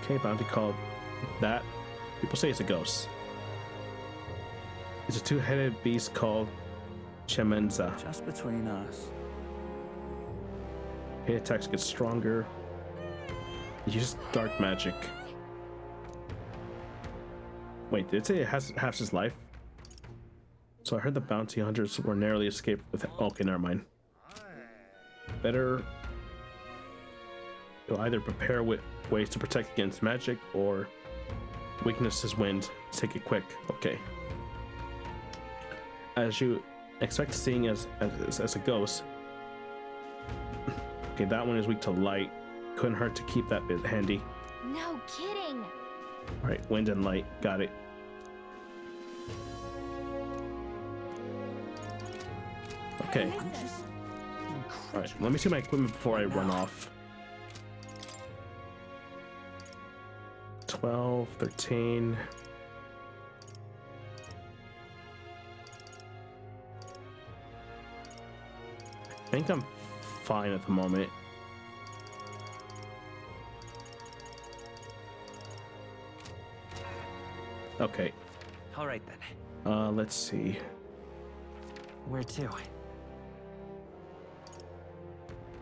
Okay, bounty called that. People say it's a ghost. It's a two-headed beast called Chemenza. Just between us. Hit attacks get stronger. Use dark magic. Wait, did it say it has half his life? So I heard the bounty hunters were narrowly escaped with. Okay, never mind. Better. You'll either prepare with ways to protect against magic or weaknesses wind. Take it quick. Okay. As you expect seeing as a ghost. Okay, that one is weak to light. Couldn't hurt to keep that bit handy. No kidding. Alright, wind and light. Got it. Okay. Alright, let me see my equipment before I run off. 12, 13. I think I'm fine at the moment. Okay. All right then. Let's see. Where to?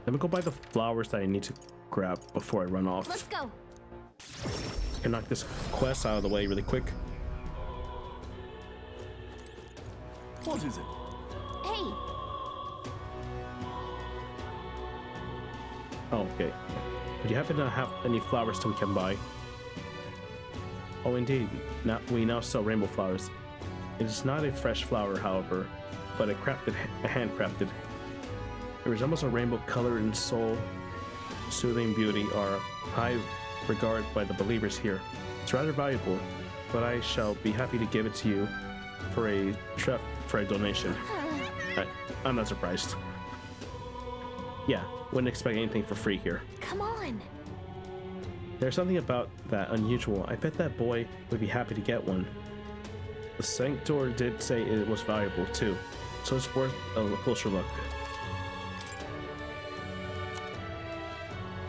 Let me go buy the flowers that I need to grab before I run off. Let's go. I can knock this quest out of the way really quick. What is it? Hey. Oh, okay. Do you happen to have any flowers that we can buy? Oh, indeed. Now we now sell rainbow flowers. It is not a fresh flower, however, but a handcrafted. It resembles a rainbow colored in soul, soothing beauty, are high regard by the believers here. It's rather valuable, but I shall be happy to give it to you for a donation. I'm not surprised. Yeah, wouldn't expect anything for free here. Come on. There's something about that unusual. I bet that boy would be happy to get one. The Sanctor did say it was valuable too, so it's worth a closer look.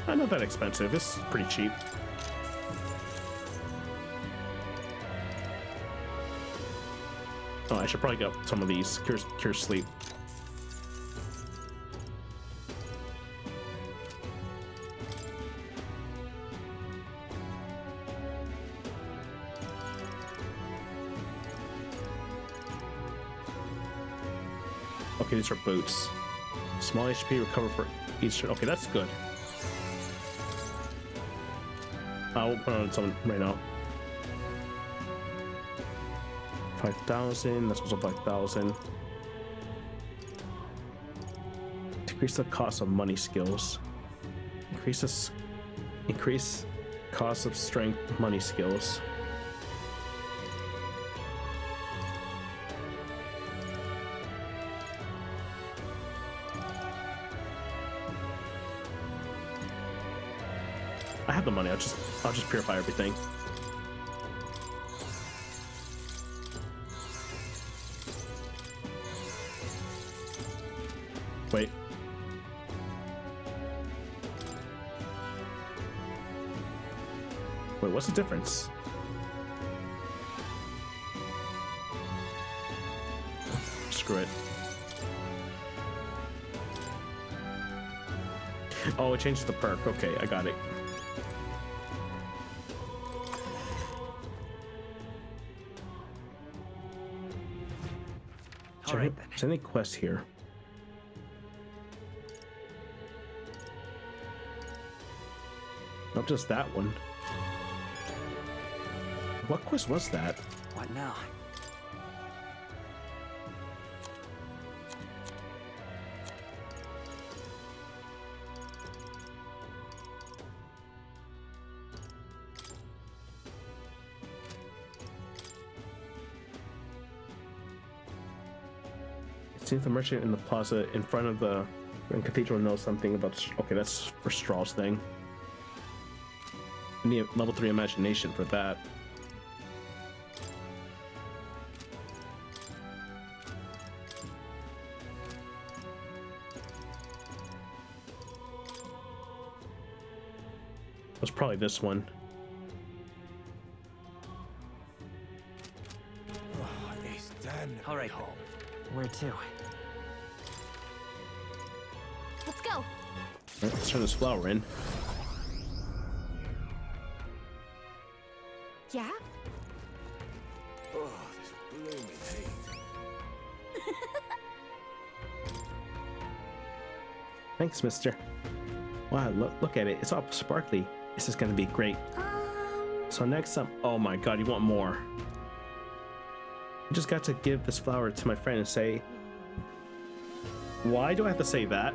Not that expensive, it's pretty cheap. Oh, I should probably get some of these. Cure sleep. Okay, these are boots. Small HP recover for each. Okay, that's good. I will put on some right now. 5,000. That's also 5,000. Decrease the cost of money skills. Increase cost of strength money skills. I have the money. I'll just purify everything. Wait. Wait, what's the difference? Screw it. Oh, it changes the perk. Okay, I got it. Is there any quests here? Not just that one. What quest was that? What now? It seems the merchant in the plaza in front of the cathedral knows something about. Okay, that's for Straw's thing. I need a level 3 imagination for that. It was probably this one. All right. Where to? Let's go. All right, let's turn this flower in. Yeah? Oh, this blooming heat. Thanks, mister. Wow, look at it. It's all sparkly. This is gonna be great. So next up, oh my god, you want more. I just got to give this flower to my friend and say, why do I have to say that?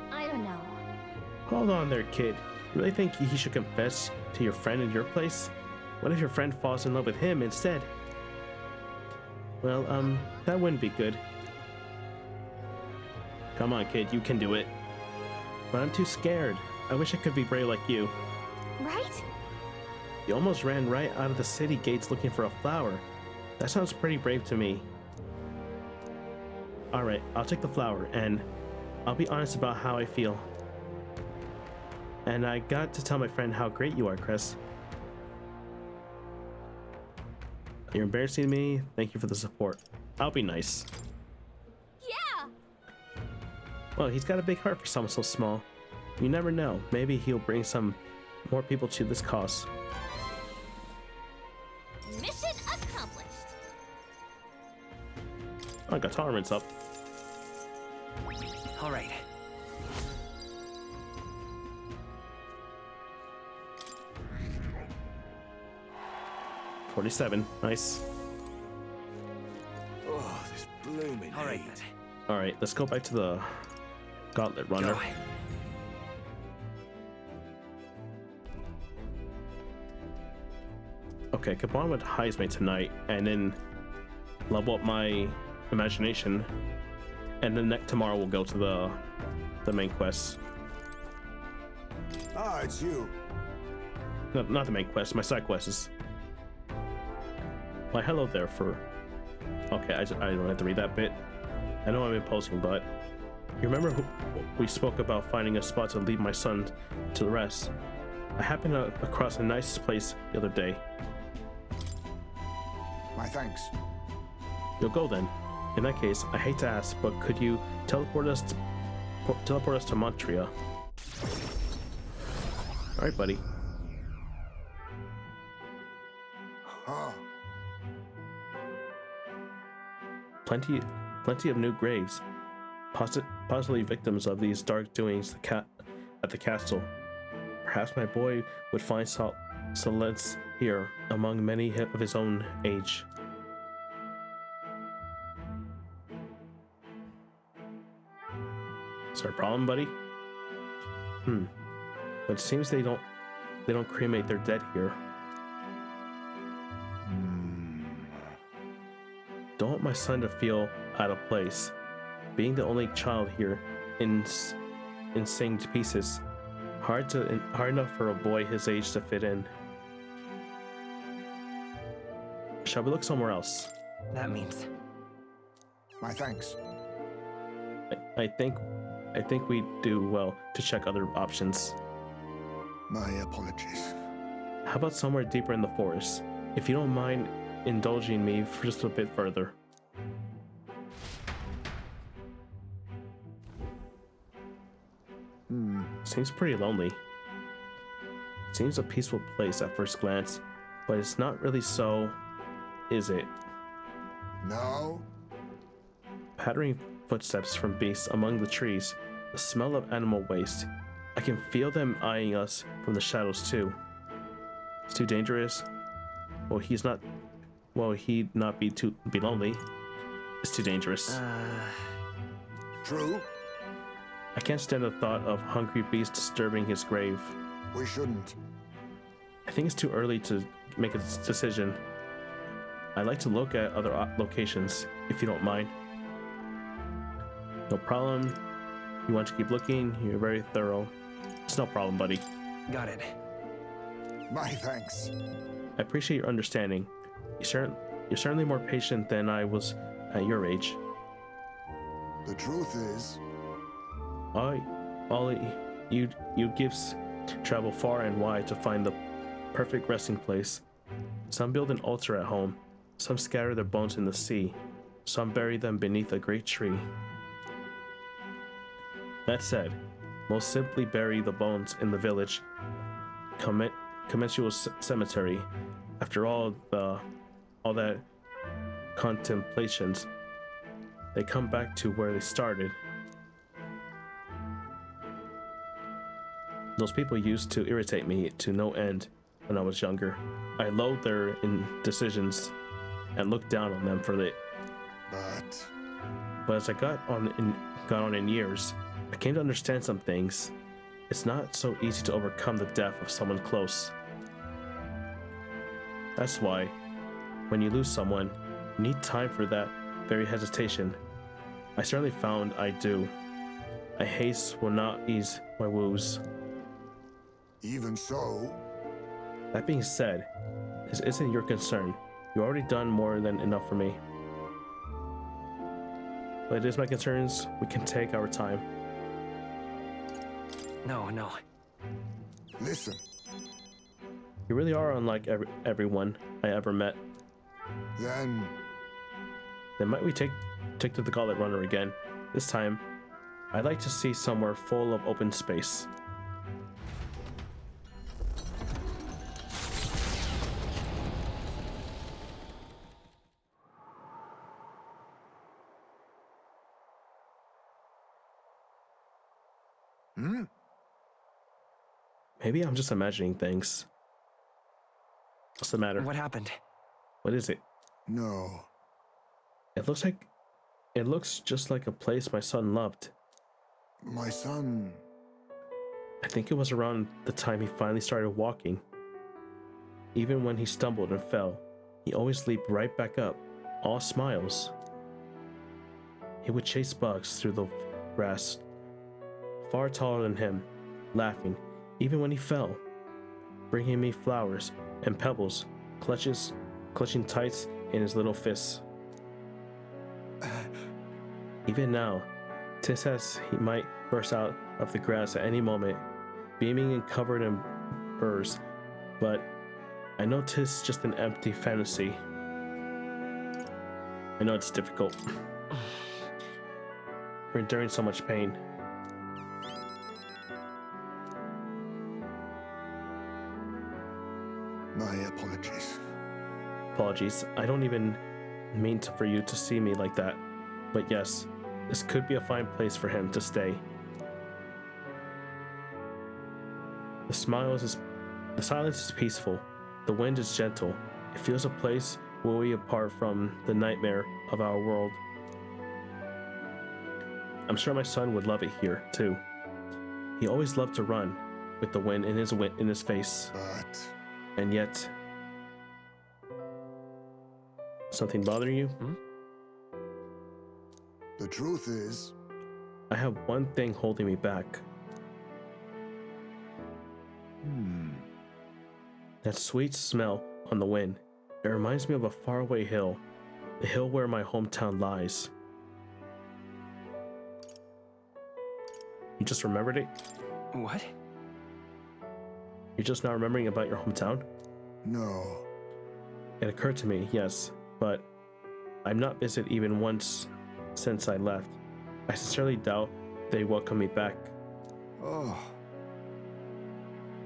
I don't know. Hold on there, kid. You really think he should confess to your friend in your place? What if your friend falls in love with him instead? Well, that wouldn't be good. Come on, kid, you can do it. But I'm too scared. I wish I could be brave like you. Right? You almost ran right out of the city gates looking for a flower. That sounds pretty brave to me. Alright, I'll take the flower, and I'll be honest about how I feel. And I got to tell my friend how great you are, Chris. You're embarrassing me. Thank you for the support. I'll be nice. Yeah! Well, he's got a big heart for someone so small. You never know. Maybe he'll bring some more people to this cause. Mission accomplished. Oh, I got tolerance up. All right. $47. Nice. Oh, this blooming All right. heat. All right, let's go back to the Gauntlet Runner. Go. Okay, combine with Heisman tonight, and then level up my imagination, and then tomorrow we'll go to the main quest. Ah, it's you. No, not the main quest, my side quests. Why, hello there for... Okay, I don't have to read that bit. I know I'm imposing, but... You remember we spoke about finding a spot to leave my son to the rest? I happened across a nice place the other day. My thanks. You'll go then. In that case, I hate to ask, but could you teleport us to Montreal? All right, buddy. Huh. Plenty of new graves, possibly victims of these dark doings at the castle. Perhaps my boy would find solace here among many of his own age. Is there a problem, buddy? But it seems they don't cremate their dead here. Don't want my son to feel out of place. Being the only child here, insane to pieces. Hard enough for a boy his age to fit in. Shall we look somewhere else? That means... My thanks. I think we do well to check other options. My apologies. How about somewhere deeper in the forest? If you don't mind indulging me for just a bit further. Seems pretty lonely. Seems a peaceful place at first glance, but it's not really so, is it? No. Pattering footsteps from beasts among the trees, the smell of animal waste. I can feel them eyeing us from the shadows too. It's too dangerous. Well, he'd not be lonely. It's too dangerous. True. I can't stand the thought of hungry beasts disturbing his grave. We shouldn't. I think it's too early to make a decision. I'd like to look at other locations, if you don't mind. No problem. You want to keep looking? You're very thorough. It's no problem, buddy. Got it. My thanks. I appreciate your understanding. You're certainly more patient than I was at your age. The truth is... All you gifts travel far and wide to find the perfect resting place. Some build an altar at home. Some scatter their bones in the sea. Some bury them beneath a great tree. That said, most simply bury the bones in the village commensual cemetery. After all that contemplations, they come back to where they started. Those people used to irritate me to no end when I was younger. I loathed their indecisions and looked down on them for it. But as I got on in years, I came to understand some things. It's not so easy to overcome the death of someone close. That's why, when you lose someone, you need time for that very hesitation. I certainly found I do. A haste will not ease my woes. Even so... That being said, this isn't your concern. You've already done more than enough for me. But it is my concerns. We can take our time. No. Listen. You really are unlike everyone I ever met. Then might we take to the Gauntlet Runner again. This time, I'd like to see somewhere full of open space. Maybe I'm just imagining things. What's the matter? What happened? What is it? no. It looks just like a place my son loved. My son. I think it was around the time he finally started walking. Even when he stumbled and fell, he always leaped right back up, all smiles. He would chase bugs through the grass, far taller than him, laughing, even when he fell, bringing me flowers and pebbles, clutching tight in his little fists. Even now, 'tis as he might burst out of the grass at any moment, beaming and covered in burrs, but I know 'tis just an empty fantasy. I know it's difficult. We're enduring so much pain. My apologies. Apologies. I don't even mean for you to see me like that. But yes, this could be a fine place for him to stay. The silence is peaceful. The wind is gentle. It feels a place where we apart from the nightmare of our world. I'm sure my son would love it here, too. He always loved to run, with the wind in his face. But... And yet... Something bothering you? The truth is... I have one thing holding me back. That sweet smell on the wind. It reminds me of a faraway hill. The hill where my hometown lies. You just remembered it? What? You're just now remembering about your hometown? No. It occurred to me, yes, but I've not visited even once since I left. I sincerely doubt they welcome me back. Oh.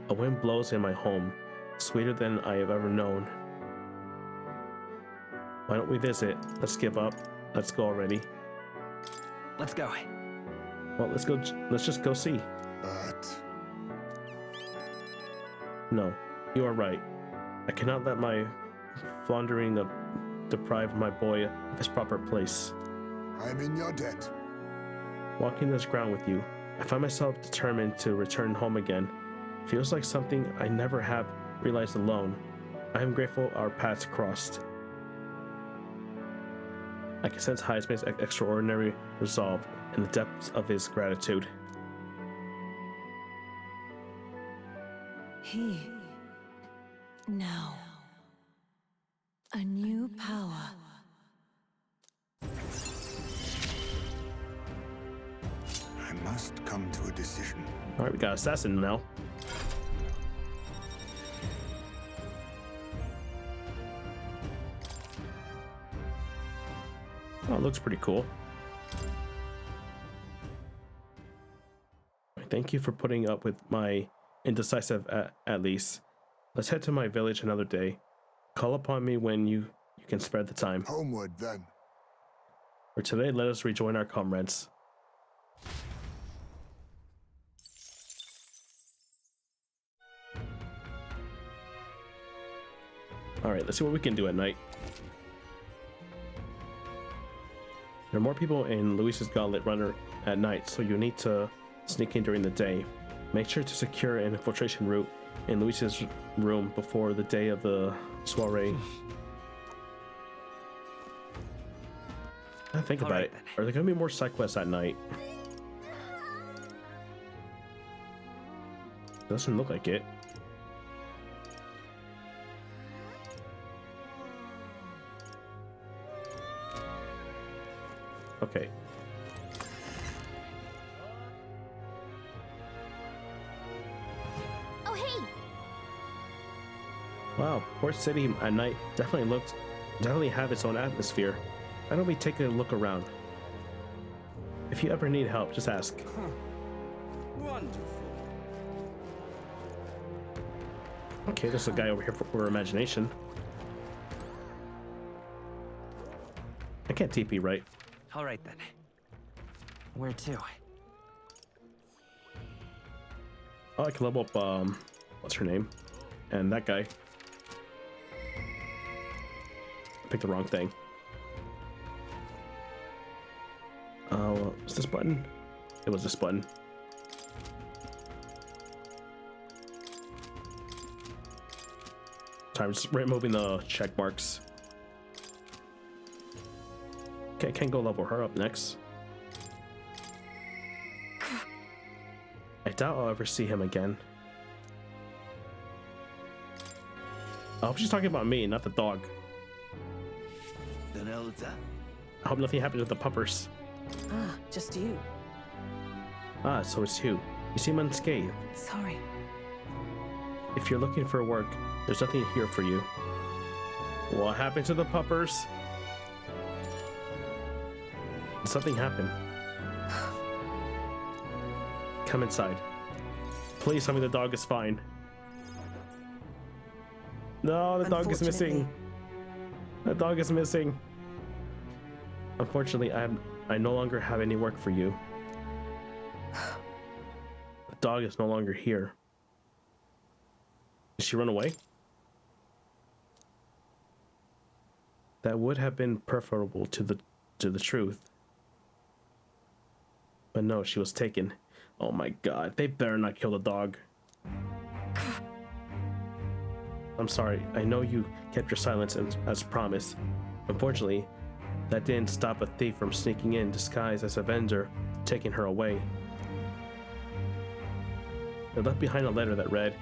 A wind blows in my home, sweeter than I have ever known. Why don't we visit? Let's give up. Let's go already. Let's go. Well, let's go. Let's just go see. But... No, you are right. I cannot let my floundering deprive my boy of his proper place. I'm in your debt. Walking this ground with you, I find myself determined to return home again. Feels like something I never have realized alone. I am grateful our paths crossed. I can sense Heisman's extraordinary resolve and the depths of his gratitude. He... Now... A new power. I must come to a decision. Alright, we got assassin now. Oh, it looks pretty cool. Thank you for putting up with my indecisive at least. Let's head to my village another day. Call upon me when you can spare the time. Homeward, then. For today, let us rejoin our comrades. Alright, let's see what we can do at night. There are more people in Luis's Gauntlet Runner at night, so you need to sneak in during the day. Make sure to secure an infiltration route in Luis's room before the day of the soiree. I think about it. Are there going to be more side quests at night? Doesn't look like it. Okay. Oh, hey! Wow, Port City at night definitely looked definitely have its own atmosphere. Why don't we take a look around? If you ever need help, just ask. Wonderful. Okay, there's a guy over here for imagination. I can't TP, right? All right then. Where to? Oh, I can level up, what's her name? And that guy. I picked the wrong thing. Was this button? It was this button. Sorry, I'm just removing the check marks. Okay, I can't go level her up next. I doubt I'll ever see him again. I hope she's talking about me, not the dog. I hope nothing happened to the puppers. Ah, just you. Ah, so it's you. You seem unscathed. Sorry. If you're looking for work, there's nothing here for you. What happened to the puppers? Something happened. Come inside. Please tell me the dog is fine. No, the dog is missing. The dog is missing. Unfortunately, I no longer have any work for you. The dog is no longer here. Did she run away? That would have been preferable to the truth. But no, she was taken. Oh my god, they better not kill the dog. I'm sorry, I know you kept your silence as promised. Unfortunately, that didn't stop a thief from sneaking in disguised as a vendor, taking her away. They left behind a letter that read,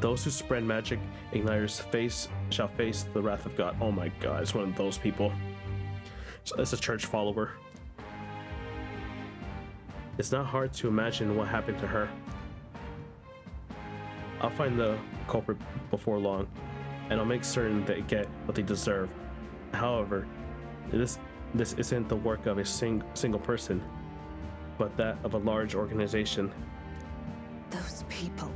"Those who spread magic igniters shall face the wrath of God." Oh my god, it's one of those people. It's a church follower. It's not hard to imagine what happened to her. I'll find the culprit before long, and I'll make certain they get what they deserve. However, this isn't the work of a single person, but that of a large organization. Those people.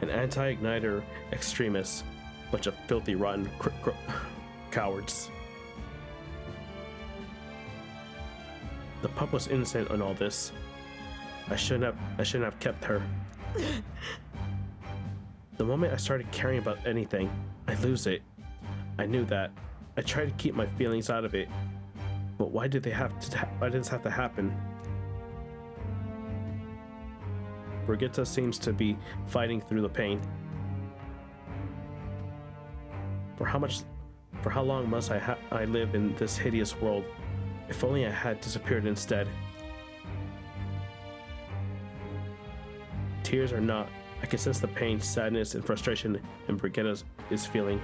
An anti-igniter extremists, bunch of filthy, rotten cowards. The pup was innocent in all this. I shouldn't have kept her. The moment I started caring about anything, I lose it. I knew that. I tried to keep my feelings out of it, but why did this have to happen? Brigitte seems to be fighting through the pain. For how long must I live in this hideous world? If only I had disappeared instead. Tears are not. I can sense the pain, sadness, and frustration in Brigitte is feeling.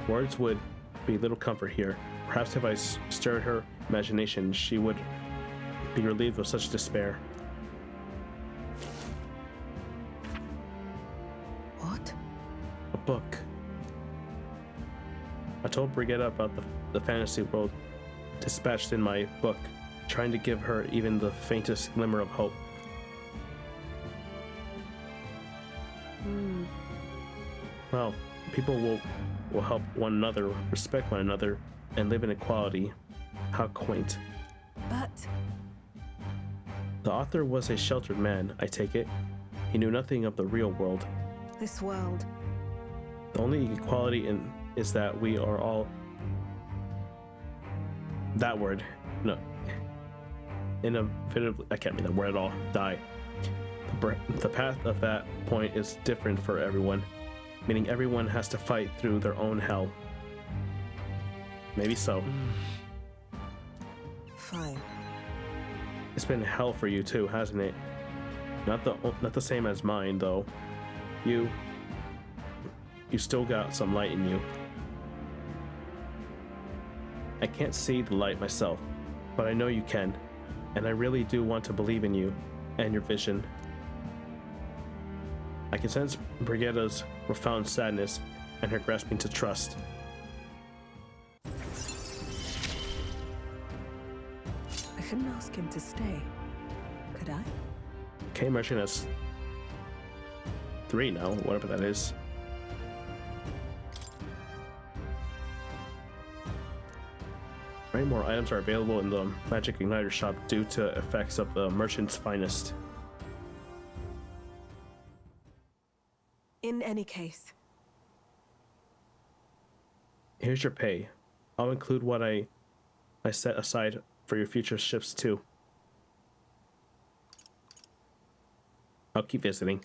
Words would be little comfort here. Perhaps if I stirred her imagination, she would be relieved of such despair. What? A book. I told Brigitte about the fantasy world dispatched in my book, trying to give her even the faintest glimmer of hope. Well, people will help one another, respect one another, and live in equality. How quaint. But... The author was a sheltered man, I take it. He knew nothing of the real world. This world. The only equality is that we are all... That word. No. Inevitably... I can't read that word at all. Die. The path of that point is different for everyone, meaning everyone has to fight through their own hell. Maybe so. Fine. It's been hell for you too, hasn't it? Not the same as mine, though. You still got some light in you. I can't see the light myself, but I know you can, and I really do want to believe in you and your vision. I can sense Brigitte's profound sadness, and her grasping to trust. I couldn't ask him to stay, could I? Okay, immersion has 3 now, whatever that is. Many more items are available in the Magic Igniter shop due to effects of the merchant's finest. In any case, Here's your pay. I'll include what I set aside for your future shifts too. I'll keep visiting.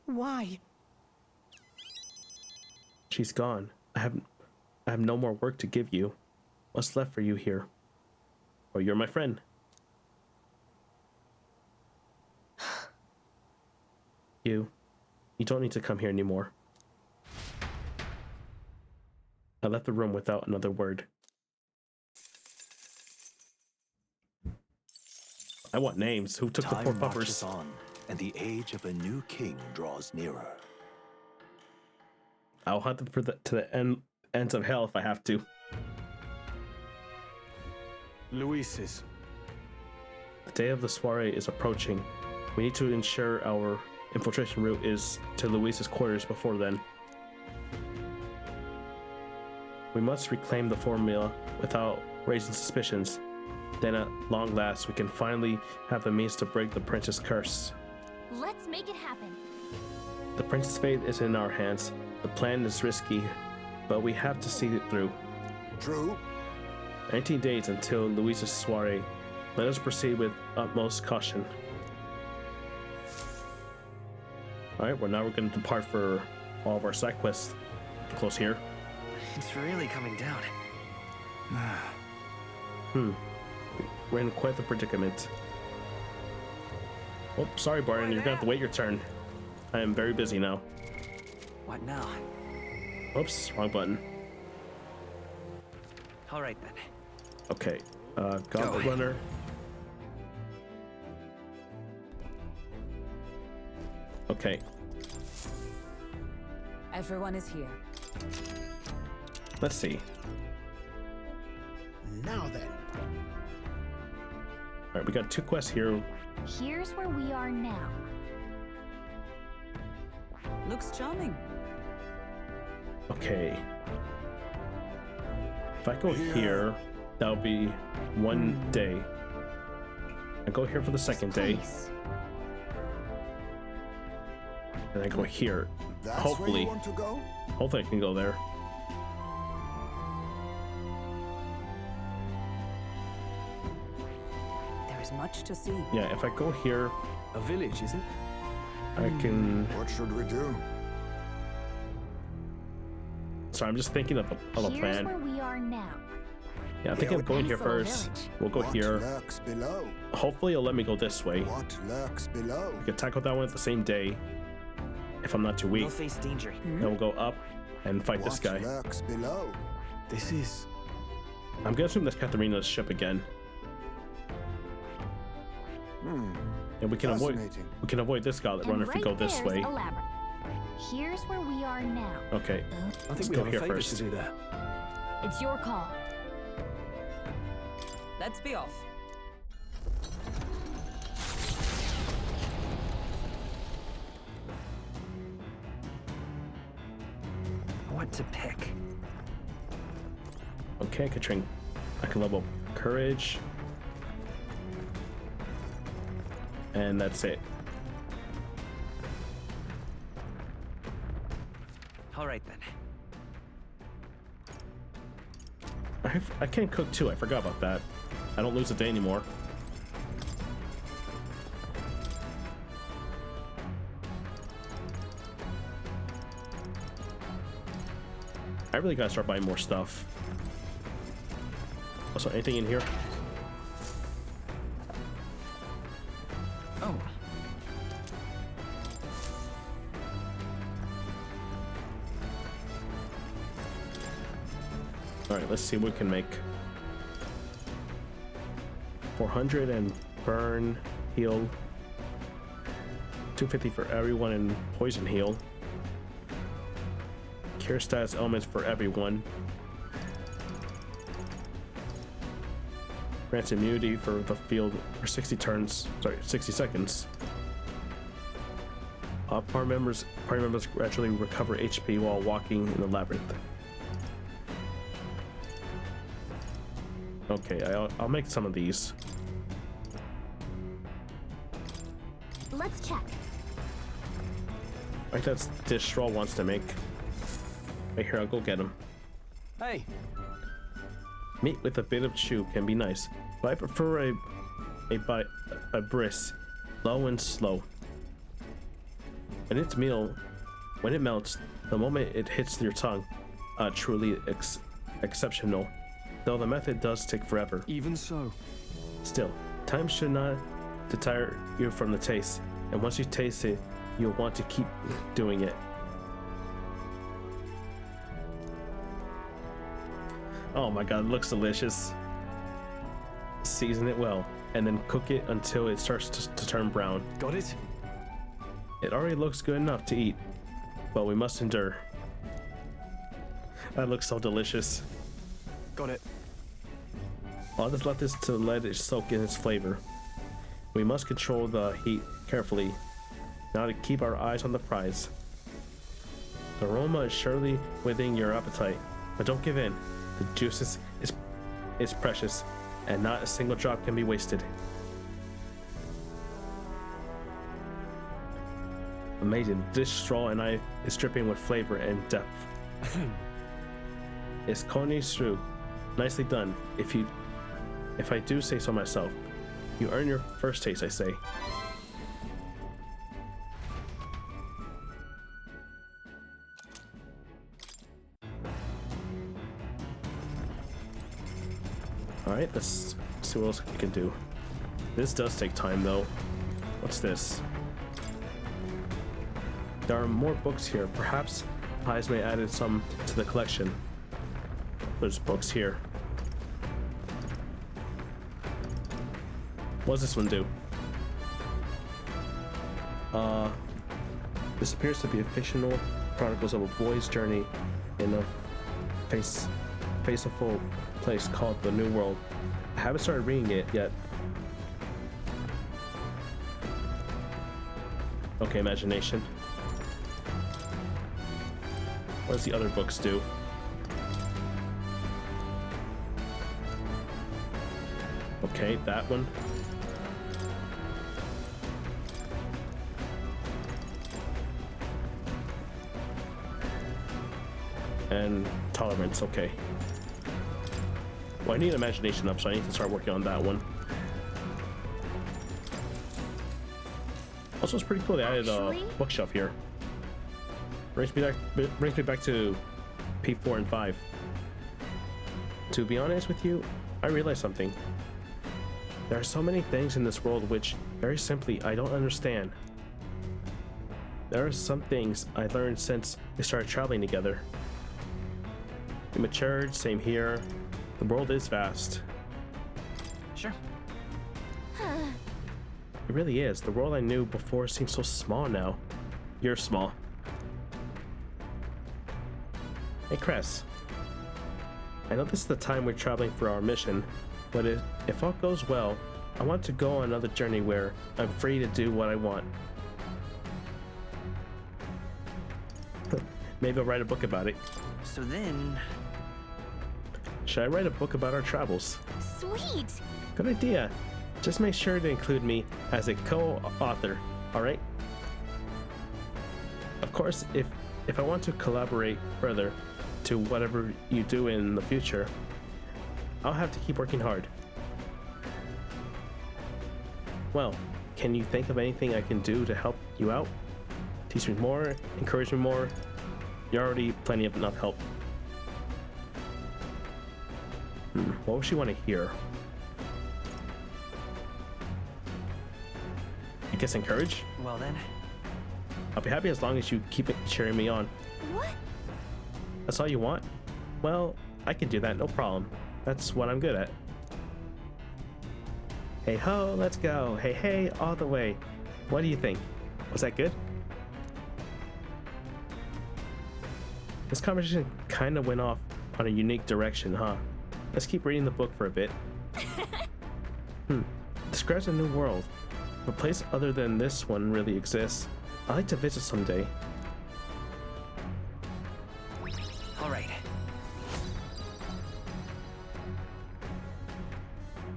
why? She's gone. I have no more work to give you. What's left for you here? Or you're my friend. You don't need to come here anymore. I left the room without another word. I want names. Who took the poor Time puppers? marches on, and the age of a new king draws nearer. I'll hunt them to the ends of hell if I have to. Luis's. The day of the soiree is approaching. We need to ensure our infiltration route is to Luis's quarters before then. We must reclaim the formula without raising suspicions. Then at long last, we can finally have the means to break the prince's curse. Let's make it happen. The prince's fate is in our hands. The plan is risky, but we have to see it through. True. 19 days until Luis's soiree. Let us proceed with utmost caution. Alright, well now we're going to depart for all of our side quests. Close here. It's really coming down. We're in quite the predicament. Oh, sorry, Barton. You're gonna have to wait your turn. I am very busy now. What now? Oops, wrong button. All right then. Okay, Gauntlet Runner. Okay, Everyone is here. let's see. Now then. Alright, we got 2 quests here. Here's where we are now. Looks charming. Okay. If I go here, that'll be 1 day. I go here for the second day. And I go here. That's Hopefully. where you want to go? Hopefully I can go there. There is much to see. Yeah, if I go here, A village, is it? I can... What should we do? Sorry, I'm just thinking of a Here's plan. where we are now. Yeah, I think I'm going here first. We'll go here. Lurks below? Hopefully it'll let me go this way. What lurks below? We could tackle that one at the same day. If I'm not too weak. We'll face danger. Then we'll go up and fight this guy. What lurks below? This is... I'm gonna assume that's Katharina's ship again. And we can avoid this Gauntlet Runner if we go this way. Here's where we are now. Okay. I Let's think we go have here a favor first. to do there. It's your call. Let's be off. What to pick? Okay, Katrin. I can level up courage. And that's it. All right then. I can't cook too. I forgot about that. I don't lose a day anymore. I really gotta start buying more stuff. Also, anything in here? Oh. Alright, let's see what we can make. 400 and burn, heal. 250 for everyone and poison heal. secure status elements for everyone. Grants immunity for the field for 60 seconds. Party members gradually recover HP while walking in the labyrinth. Okay, I'll make some of these. Let's check. Right, that's this Straw wants to make. Right here, I'll go get him. Hey. Meat with a bit of chew can be nice, but I prefer a brisk, low and slow. When it melts, the moment it hits your tongue, truly exceptional. Though the method does take forever. Even so. Still, time should not deter you from the taste, and once you taste it, you'll want to keep doing it. Oh my god, it looks delicious. Season it well, and then cook it until it starts to turn brown. Got it? It already looks good enough to eat, but we must endure. That looks so delicious. Got it. I'll just let it soak in its flavor. We must control the heat carefully, now to keep our eyes on the prize. The aroma is surely within your appetite, but don't give in. The juices is precious, and not a single drop can be wasted. Amazing. This straw and I is dripping with flavor and depth. It's Coney Stew. Nicely done. If I do say so myself. You earn your first taste, I say. Alright, let's see what else we can do. This does take time though. What's this? There are more books here. Perhaps Pies may added some to the collection. There's books here. What does this one do? This appears to be a fictional chronicles of a boy's journey in a faithful place called the New World. I haven't started reading it yet. Okay, imagination. What does the other books do? Okay, that one. And tolerance, okay. Well, I need imagination up, so I need to start working on that one. Also, it's pretty cool they added a bookshelf here. Brings me back to P4 and 5. To be honest with you, I realized something. There are so many things in this world which, very simply, I don't understand. There are some things I learned since we started traveling together. We matured, same here. The world is vast. Sure. It really is. The world I knew before seems so small now. You're small. Hey, Cress. I know this is the time we're traveling for our mission, but if all goes well, I want to go on another journey where I'm free to do what I want. Maybe I'll write a book about it. So then... Should I write a book about our travels? Sweet! Good idea. Just make sure to include me as a co-author, alright? Of course, if I want to collaborate further to whatever you do in the future, I'll have to keep working hard. Well, can you think of anything I can do to help you out? Teach me more, encourage me more. You're already plenty of enough help. What would she want to hear? I guess encourage? Well then. I'll be happy as long as you keep cheering me on. What? That's all you want? Well, I can do that, no problem. That's what I'm good at. Hey ho, let's go. Hey hey, all the way. What do you think? Was that good? This conversation kind of went off on a unique direction, huh? Let's keep reading the book for a bit. Describes a new world. A place other than this one really exists. I'd like to visit someday. All right.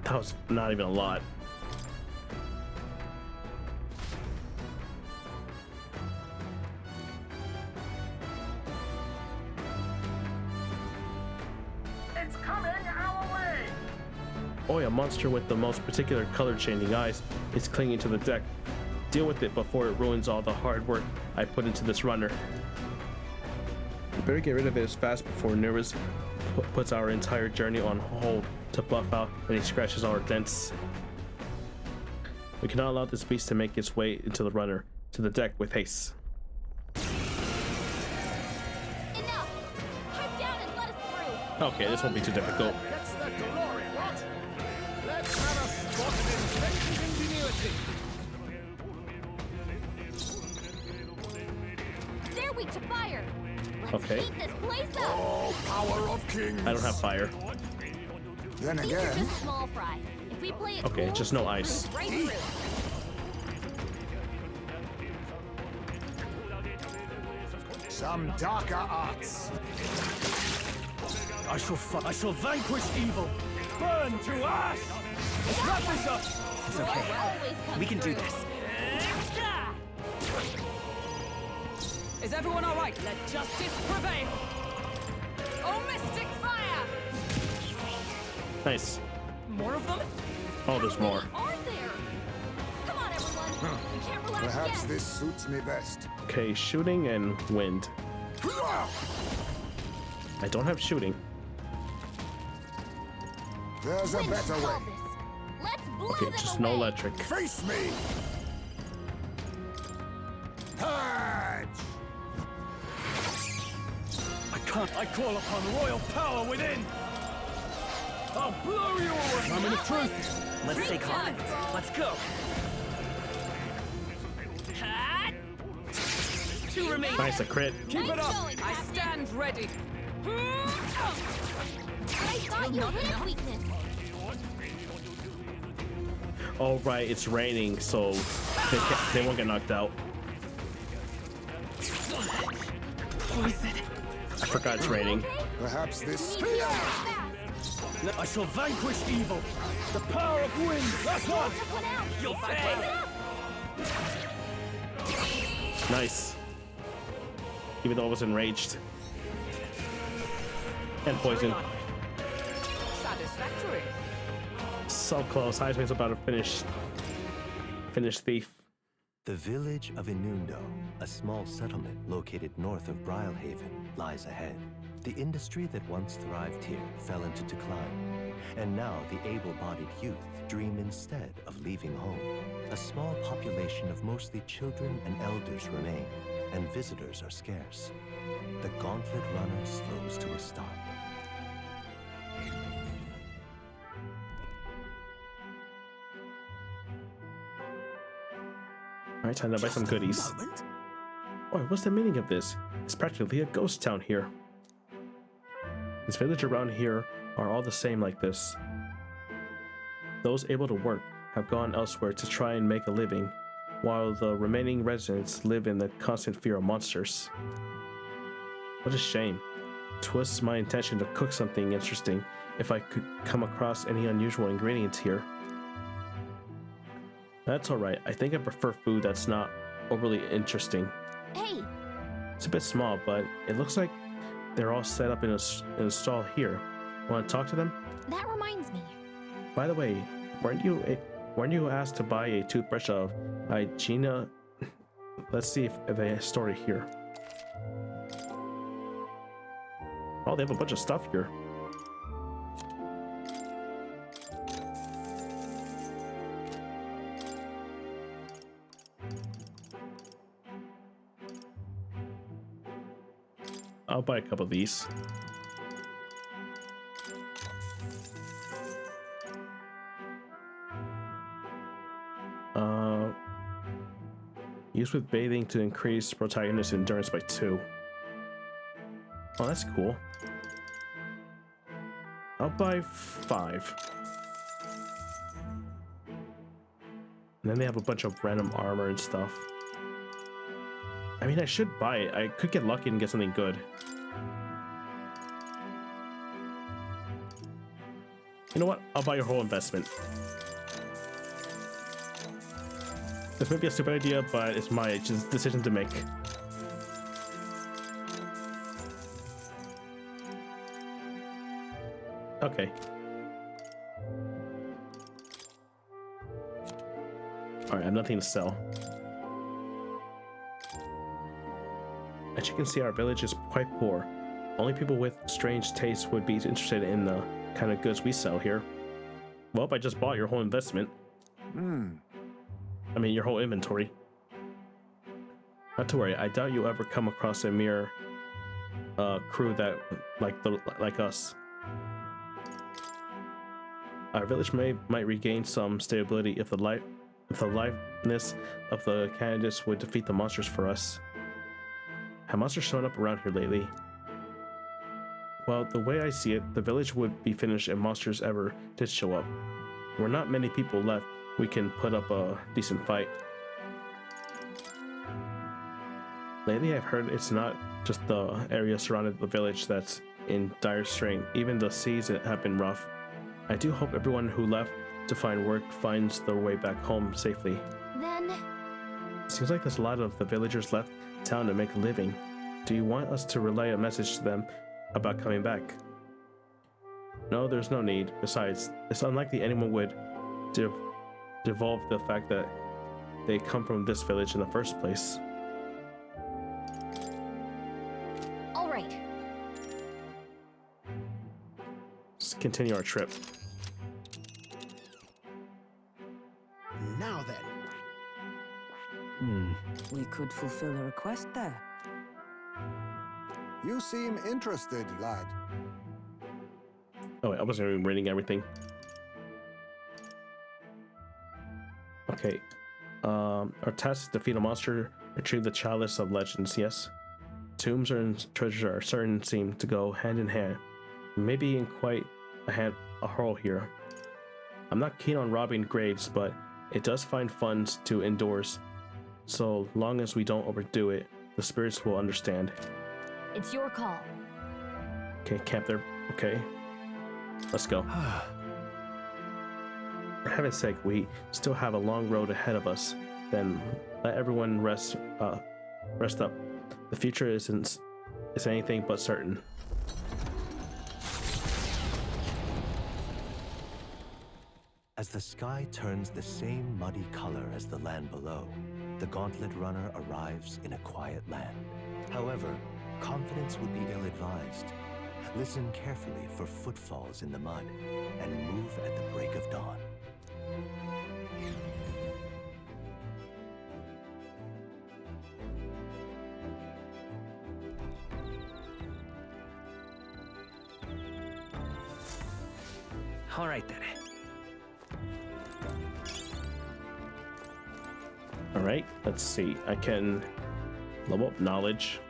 That was not even a lot. It's coming our way! Oi, a monster with the most particular color-changing eyes is clinging to the deck. Deal with it before it ruins all the hard work I put into this runner. We better get rid of it as fast before Nervous puts our entire journey on hold to buff out any scratches on our dents. We cannot allow this beast to make its way into the runner, to the deck with haste. Enough! Head down and let us through! Okay, this won't be too difficult. Gets the glory, what? Let's have a spot of inventive ingenuity! They're weak to fire! Let's Okay. heat this place up! Oh, power of kings! I don't have fire. Then These are again, just small fry. If we play it Okay, cool, just no we'll ice. cruise right through. some darker arts. I shall vanquish evil. Burn to ash. Let's wrap this up. It's okay. Always come We can do through. this. Is everyone all right? Let justice prevail. Oh, mystic fire! Nice. More of them? Oh, there's more. Are there? Come on, everyone. We can't relax Perhaps yet. this suits me best. Okay, shooting and wind. I don't have shooting. There's a Wind better call way. this. Let's blow Okay, them just away. no electric. Face me! Purge! I call upon royal power within. I'll blow you away. Moment of truth. Let's stay calm. Let's go. Two remain. Nice, a crit. Keep it up. going, I Captain. stand ready. I thought you hit weakness. Oh, right, it's raining, so they won't get knocked out. I forgot it's raining. Perhaps this... I shall vanquish evil. The power of wind. That's what. You'll fail. Nice. Even though I was enraged. And poison. Satisfactory. So close. Heisman's about to finish Thief. The village of Inundo, a small settlement located north of Brylehaven, lies ahead. The industry that once thrived here fell into decline, and now the able-bodied youth dream instead of leaving home. A small population of mostly children and elders remain, and visitors are scarce. The gauntlet runner slows to a stop. Alright, time to buy some goodies. Oh, what's the meaning of this? It's practically a ghost town here. This village around here are all the same like this. Those able to work have gone elsewhere to try and make a living, while the remaining residents live in the constant fear of monsters. What a shame. 'Twas my intention to cook something interesting if I could come across any unusual ingredients here. That's alright, I think I prefer food that's not overly interesting. Hey, It's a bit small, but it looks like they're all set up in a stall here. Want to talk to them? that reminds me. By the way, weren't you asked to buy a toothbrush of Hygiena? Let's see if they have a story here. Oh, they have a bunch of stuff here. I'll buy a couple of these. Used with bathing to increase protagonist endurance by 2. Oh, that's cool. I'll buy 5. And then they have a bunch of random armor and stuff. I mean, I should buy it. I could get lucky and get something good. You know what? I'll buy your whole investment. This may be a stupid idea, but it's my decision to make. Okay. Alright, I have nothing to sell. As you can see, our village is quite poor. Only people with strange tastes would be interested in the kind of goods we sell here. Well, I just bought your whole investment. I mean, your whole inventory. Not to worry, I doubt you'll ever come across a mere crew that like us. Our village might regain some stability if the liveness of the candidates would defeat the monsters for us. Have monsters shown up around here lately? Well, the way I see it, the village would be finished if monsters ever did show up. We're not many people left. We can put up a decent fight. Lately, I've heard it's not just the area surrounding the village that's in dire strain. Even the seas have been rough. I do hope everyone who left to find work finds their way back home safely. Then... Seems like there's a lot of the villagers left town to make a living. Do you want us to relay a message to them about coming back? No, there's no need. Besides, it's unlikely anyone would devolve the fact that they come from this village in the first place. All right. Let's continue our trip. Now then. We could fulfill a request there. You seem interested, lad. Oh wait, I wasn't even reading everything. Okay. Our task is to defeat a monster, retrieve the chalice of legends, yes? Tombs and treasures are certain seem to go hand in hand. Maybe in quite a hole here. I'm not keen on robbing graves, but it does find funds to indoors. So long as we don't overdo it, the spirits will understand. It's your call. Okay, camp there. Okay. Let's go. For heaven's sake, we still have a long road ahead of us. Then let everyone rest up. The future is anything but certain. As the sky turns the same muddy color as the land below, the Gauntlet Runner arrives in a quiet land. However, confidence would be ill-advised. Listen carefully for footfalls in the mud, and move at the break of dawn. All right then. All right, let's see. I can level up knowledge.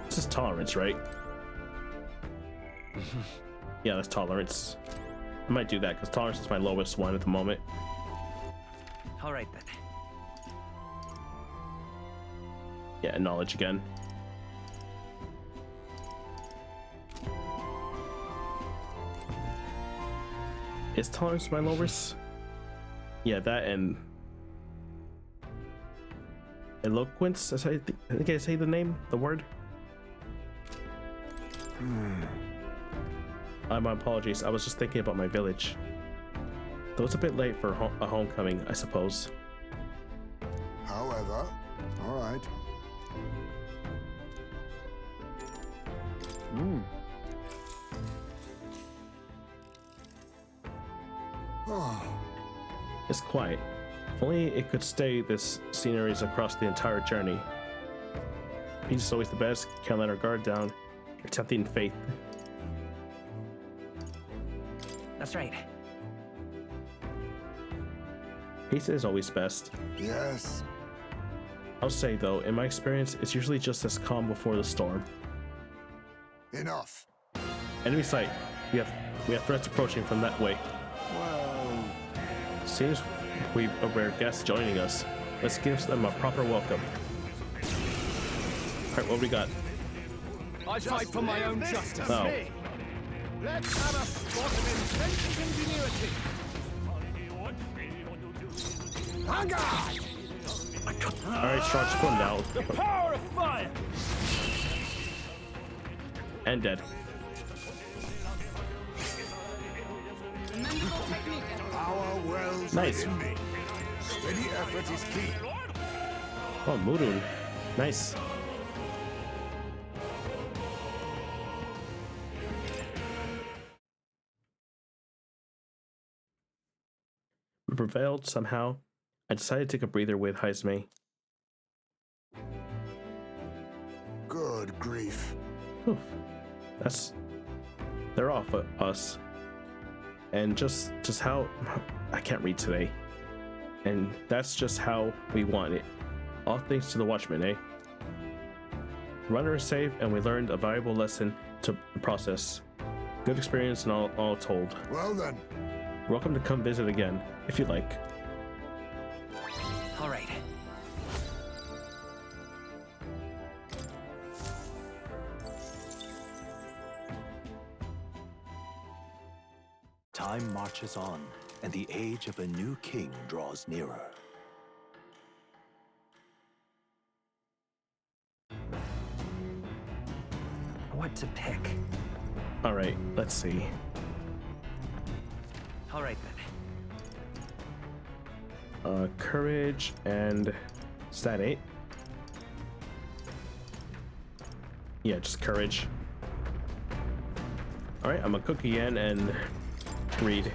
This is tolerance, right? Yeah, that's tolerance. I might do that because tolerance is my lowest one at the moment. All right then. Yeah, knowledge again. Is tolerance my lowest? Yeah, that and eloquence. I think I say the name, the word. My apologies. I was just thinking about my village. Though it's a bit late for a homecoming, I suppose. However, all right. It's quiet. If only it could stay this sceneries across the entire journey. Peace is always the best. Can't let our guard down. You're tempting faith. That's right. Haste is always best. Yes. I'll say though, in my experience, it's usually just as calm before the storm. Enough. Enemy sight. We have threats approaching from that way. Well, Seems we've a rare guest joining us. Let's give them a proper welcome. Alright, what we got? I fight for my own justice. Oh. Let's have a spot of intense ingenuity. Alright, strong spoon now. The power of fire. And dead. power wells Nice. within me. Steady effort is key. Oh, Murun. Nice. We prevailed somehow. I decided to take a breather with Haizme. Good grief. Whew. They're off us. And just how I can't read today. And that's just how we want it. All thanks to the Watchmen, eh? The runner is safe, and we learned a valuable lesson to process. Good experience and all told. Well then. Welcome to come visit again, if you like. All right. Time marches on, and the age of a new king draws nearer. What to pick? All right, let's see. All right then. Courage and stat 8. Yeah, just courage. All right, I'm gonna cook again and read.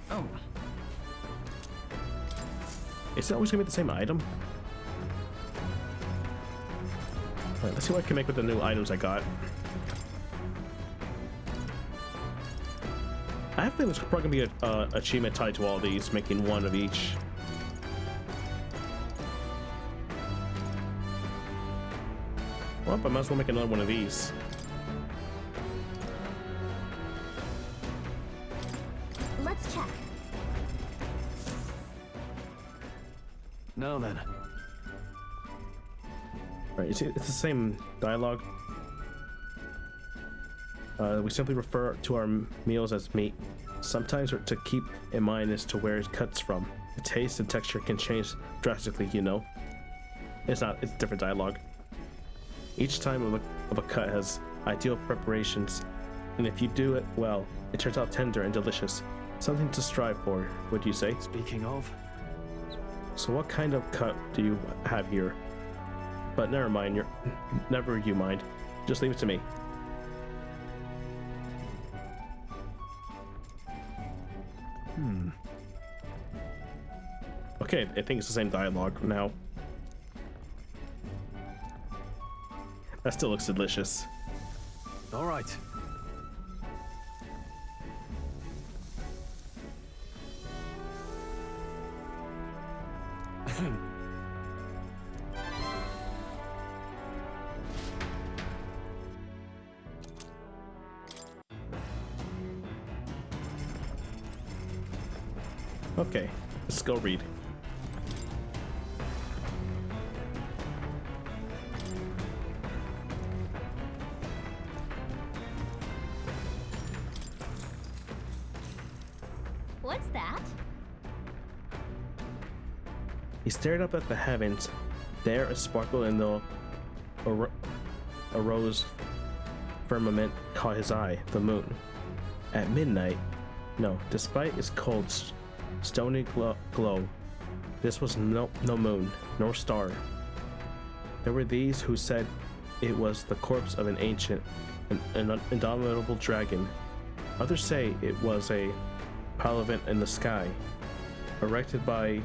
Oh. Is it always gonna be the same item? All right, let's see what I can make with the new items I got. I have a feeling there's probably gonna be an achievement tied to all these, making one of each. Well, I might as well make another one of these. Let's check. Now then. Right, you see, it's the same dialogue. We simply refer to our meals as meat. Sometimes to keep in mind as to where it cuts from. The taste and texture can change drastically, you know. It's different dialogue. Each time of a cut has ideal preparations, and if you do it well, it turns out tender and delicious. Something to strive for, would you say? Speaking of. So what kind of cut do you have here? But never mind, never you mind. Just leave it to me. Okay, I think it's the same dialogue now. That still looks delicious. All right. Okay, let's go read. What's that? He stared up at the heavens. There, a sparkle in the rose firmament caught his eye, the moon. At midnight, no, despite its cold, stony glow, this was no moon, nor star. There were these who said it was the corpse of an ancient, an indomitable dragon. Others say it was a palavant in the sky, erected by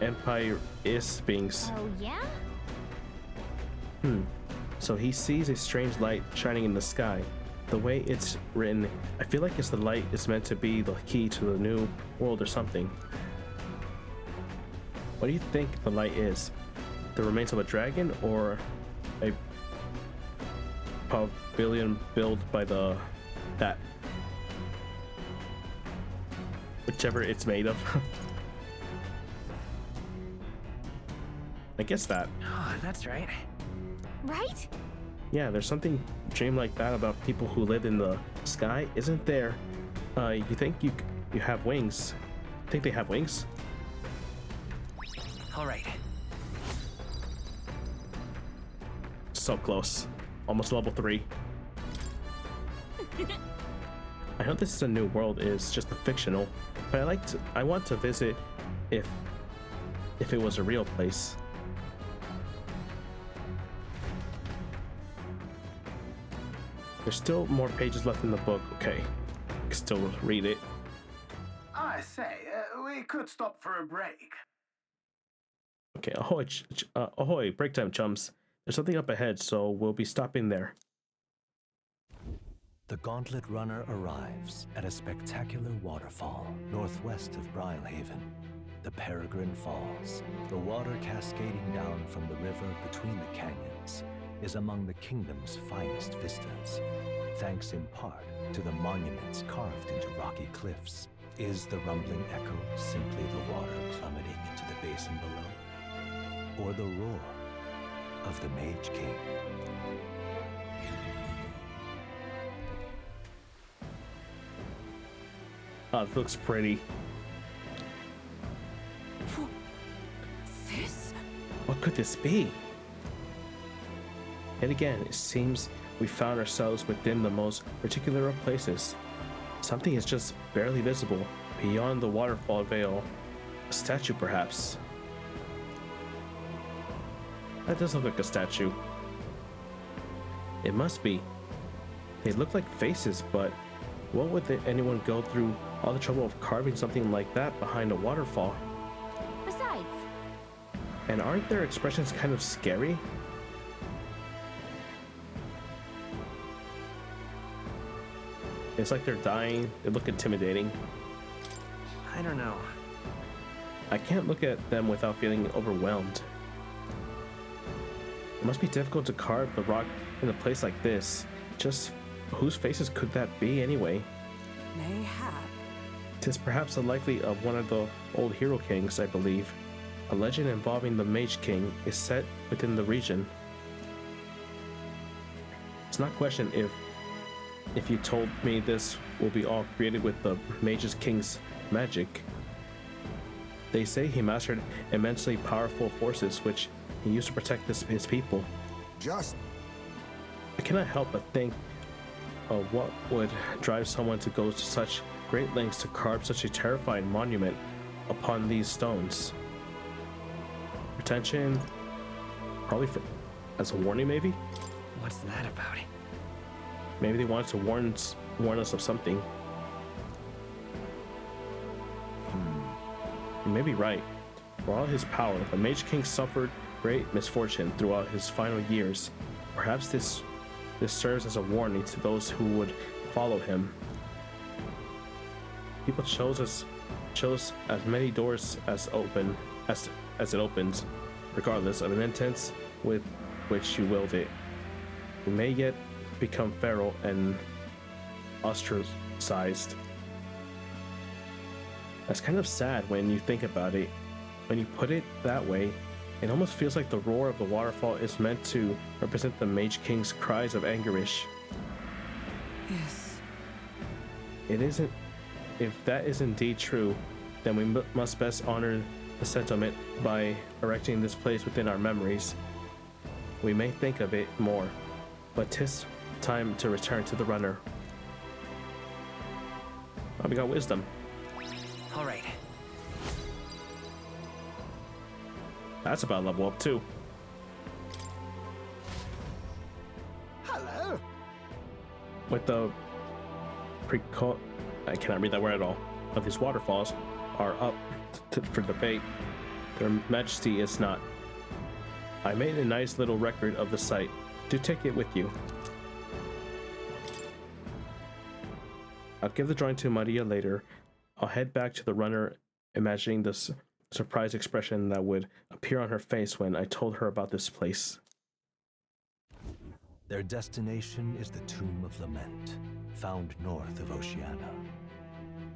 Empire-is beings. Oh, yeah? So he sees a strange light shining in the sky. the way it's written, I feel like the light is meant to be the key to the new world or something. What do you think the light is? The remains of a dragon or a pavilion built by that whichever it's made of? I guess that. Oh, that's right. Right? Yeah, there's something dreamlike that about people who live in the sky, isn't there? You think you have wings? Think they have wings? All right. So close. Almost level 3. I know this is a new world, is just a fictional, but I want to visit if it was a real place. There's still more pages left in the book. Okay, I can still read it. I say, we could stop for a break. Okay, ahoy, break time, chums. There's something up ahead, so we'll be stopping there. The Gauntlet Runner arrives at a spectacular waterfall northwest of Brylehaven, the Peregrine Falls. The water cascading down from the river between the canyons is among the kingdom's finest vistas, thanks in part to the monuments carved into rocky cliffs. Is the rumbling echo simply the water plummeting into the basin below, or the roar of the Mage King? Oh, it looks pretty. This? What could this be? And again, it seems we found ourselves within the most particular of places. Something is just barely visible beyond the waterfall veil. A statue, perhaps. That does look like a statue. It must be. They look like faces, but what would anyone go through all the trouble of carving something like that behind a waterfall? Besides. And aren't their expressions kind of scary? It's like they're dying. They look intimidating. I don't know. I can't look at them without feeling overwhelmed. It must be difficult to carve the rock in a place like this. Just whose faces could that be anyway? Mayhap. Tis perhaps unlikely of one of the old hero kings, I believe. A legend involving the Mage King is set within the region. It's not questioned if you told me this will be all created with the Mage King's magic. They say he mastered immensely powerful forces which he used to protect his people. I cannot help but think of what would drive someone to go to such great lengths to carve such a terrifying monument upon these stones. Retention, probably as a warning, maybe? What's that about? Maybe they wanted to warn us of something. You may be right. For all his power, the Mage King suffered great misfortune throughout his final years. Perhaps this serves as a warning to those who would follow him. People chose as many doors as it opens, regardless of an intent with which you willed it. You may yet become feral and ostracized. That's kind of sad when you think about it. When you put it that way, it almost feels like the roar of the waterfall is meant to represent the Mage King's cries of anguish. Yes. It isn't. If that is indeed true, then we must best honor the sentiment by erecting this place within our memories. We may think of it more, but 'tis time to return to the runner. Oh, we got wisdom. All right. That's about level up too. Hello. With the I cannot read that word at all. But these waterfalls are up for debate. Their majesty is not. I made a nice little record of the site. Do take it with you. I'll give the drawing to Maria later. I'll head back to the runner, imagining the surprised expression that would appear on her face when I told her about this place. Their destination is the Tomb of Lament, found north of Oceania.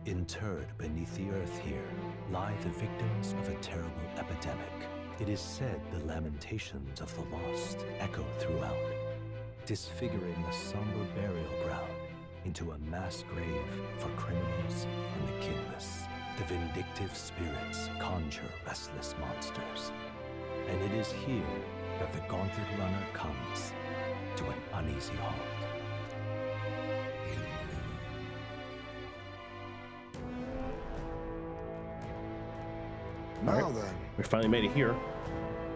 Interred beneath the earth here lie the victims of a terrible epidemic. It is said the lamentations of the lost echo throughout, disfiguring the somber burial ground into a mass grave for criminals and the kinless. The vindictive spirits conjure restless monsters. And it is here that the gauntlet runner comes to an uneasy halt. Now then. We finally made it here.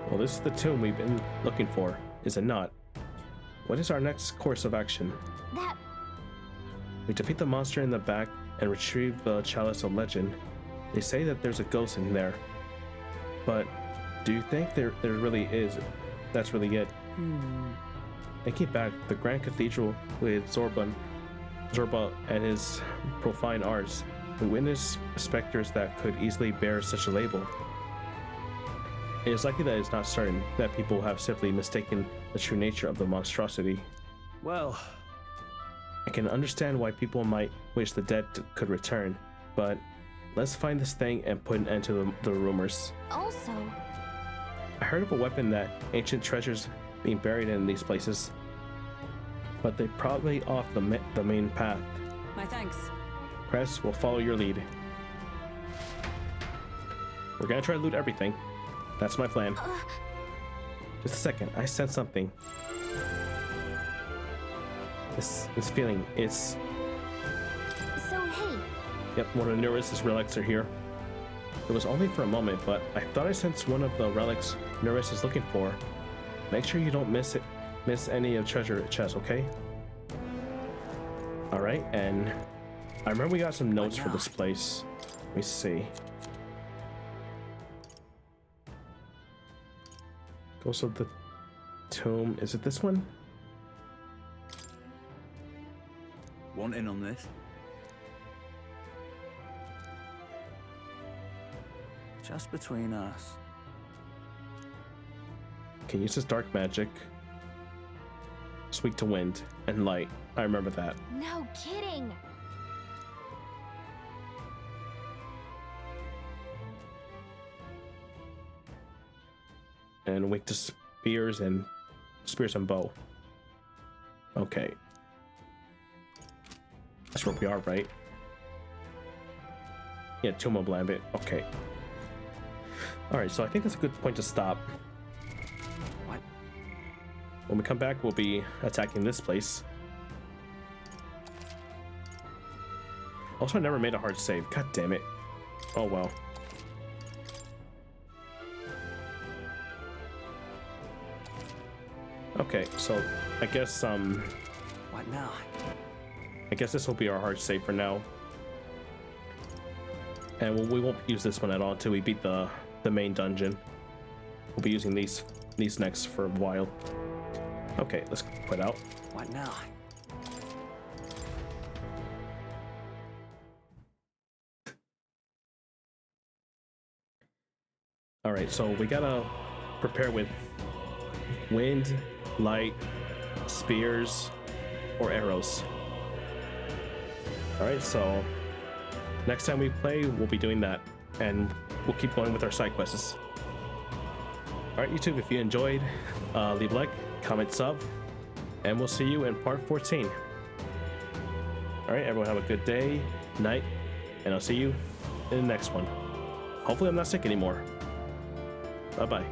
Well, this is the tomb we've been looking for, is it not? What is our next course of action? That... We defeat the monster in the back and retrieve the Chalice of Legend. They say that there's a ghost in there. But do you think there really is? That's really it? Thinking back, the Grand Cathedral with Zorba and his profane arts, we witnessed specters that could easily bear such a label. It is likely that it's not certain that people have simply mistaken the true nature of the monstrosity. Well, I can understand why people might wish the dead could return, but let's find this thing and put an end to the rumors. Also... I heard of a weapon that ancient treasures being buried in these places, but they're probably off the main path. My thanks. Cress will follow your lead. We're gonna try to loot everything. That's my plan. Just a second, I sense something. This feeling is... So, hey. Yep, one of the Neurus' relics are here. It was only for a moment, but I thought I sensed one of the relics Neurus is looking for. Make sure you don't miss any of treasure chest, okay? Alright, and I remember we got some notes for this place. Let me see. Ghost of the Tomb. Is it this one? Want in on this? Just between us. Can use this dark magic. Sweet to wind and light. I remember that. No kidding. And weak to spears and bow. Okay. That's where we are, right? Yeah, Tomb of Lambit. Okay. Alright, so I think that's a good point to stop. What? When we come back, we'll be attacking this place. Also, I never made a hard save. God damn it. Oh well. Okay, so I guess What now? I guess this will be our hard save for now. And we won't use this one at all until we beat the main dungeon. We'll be using these next for a while. Okay, let's quit out. What now? Alright, so we gotta prepare with wind, light, spears, or arrows. Alright, so next time we play, we'll be doing that, and we'll keep going with our side quests. Alright, YouTube, if you enjoyed, leave a like, comment, sub, and we'll see you in part 14. Alright, everyone have a good day, night, and I'll see you in the next one. Hopefully I'm not sick anymore. Bye-bye.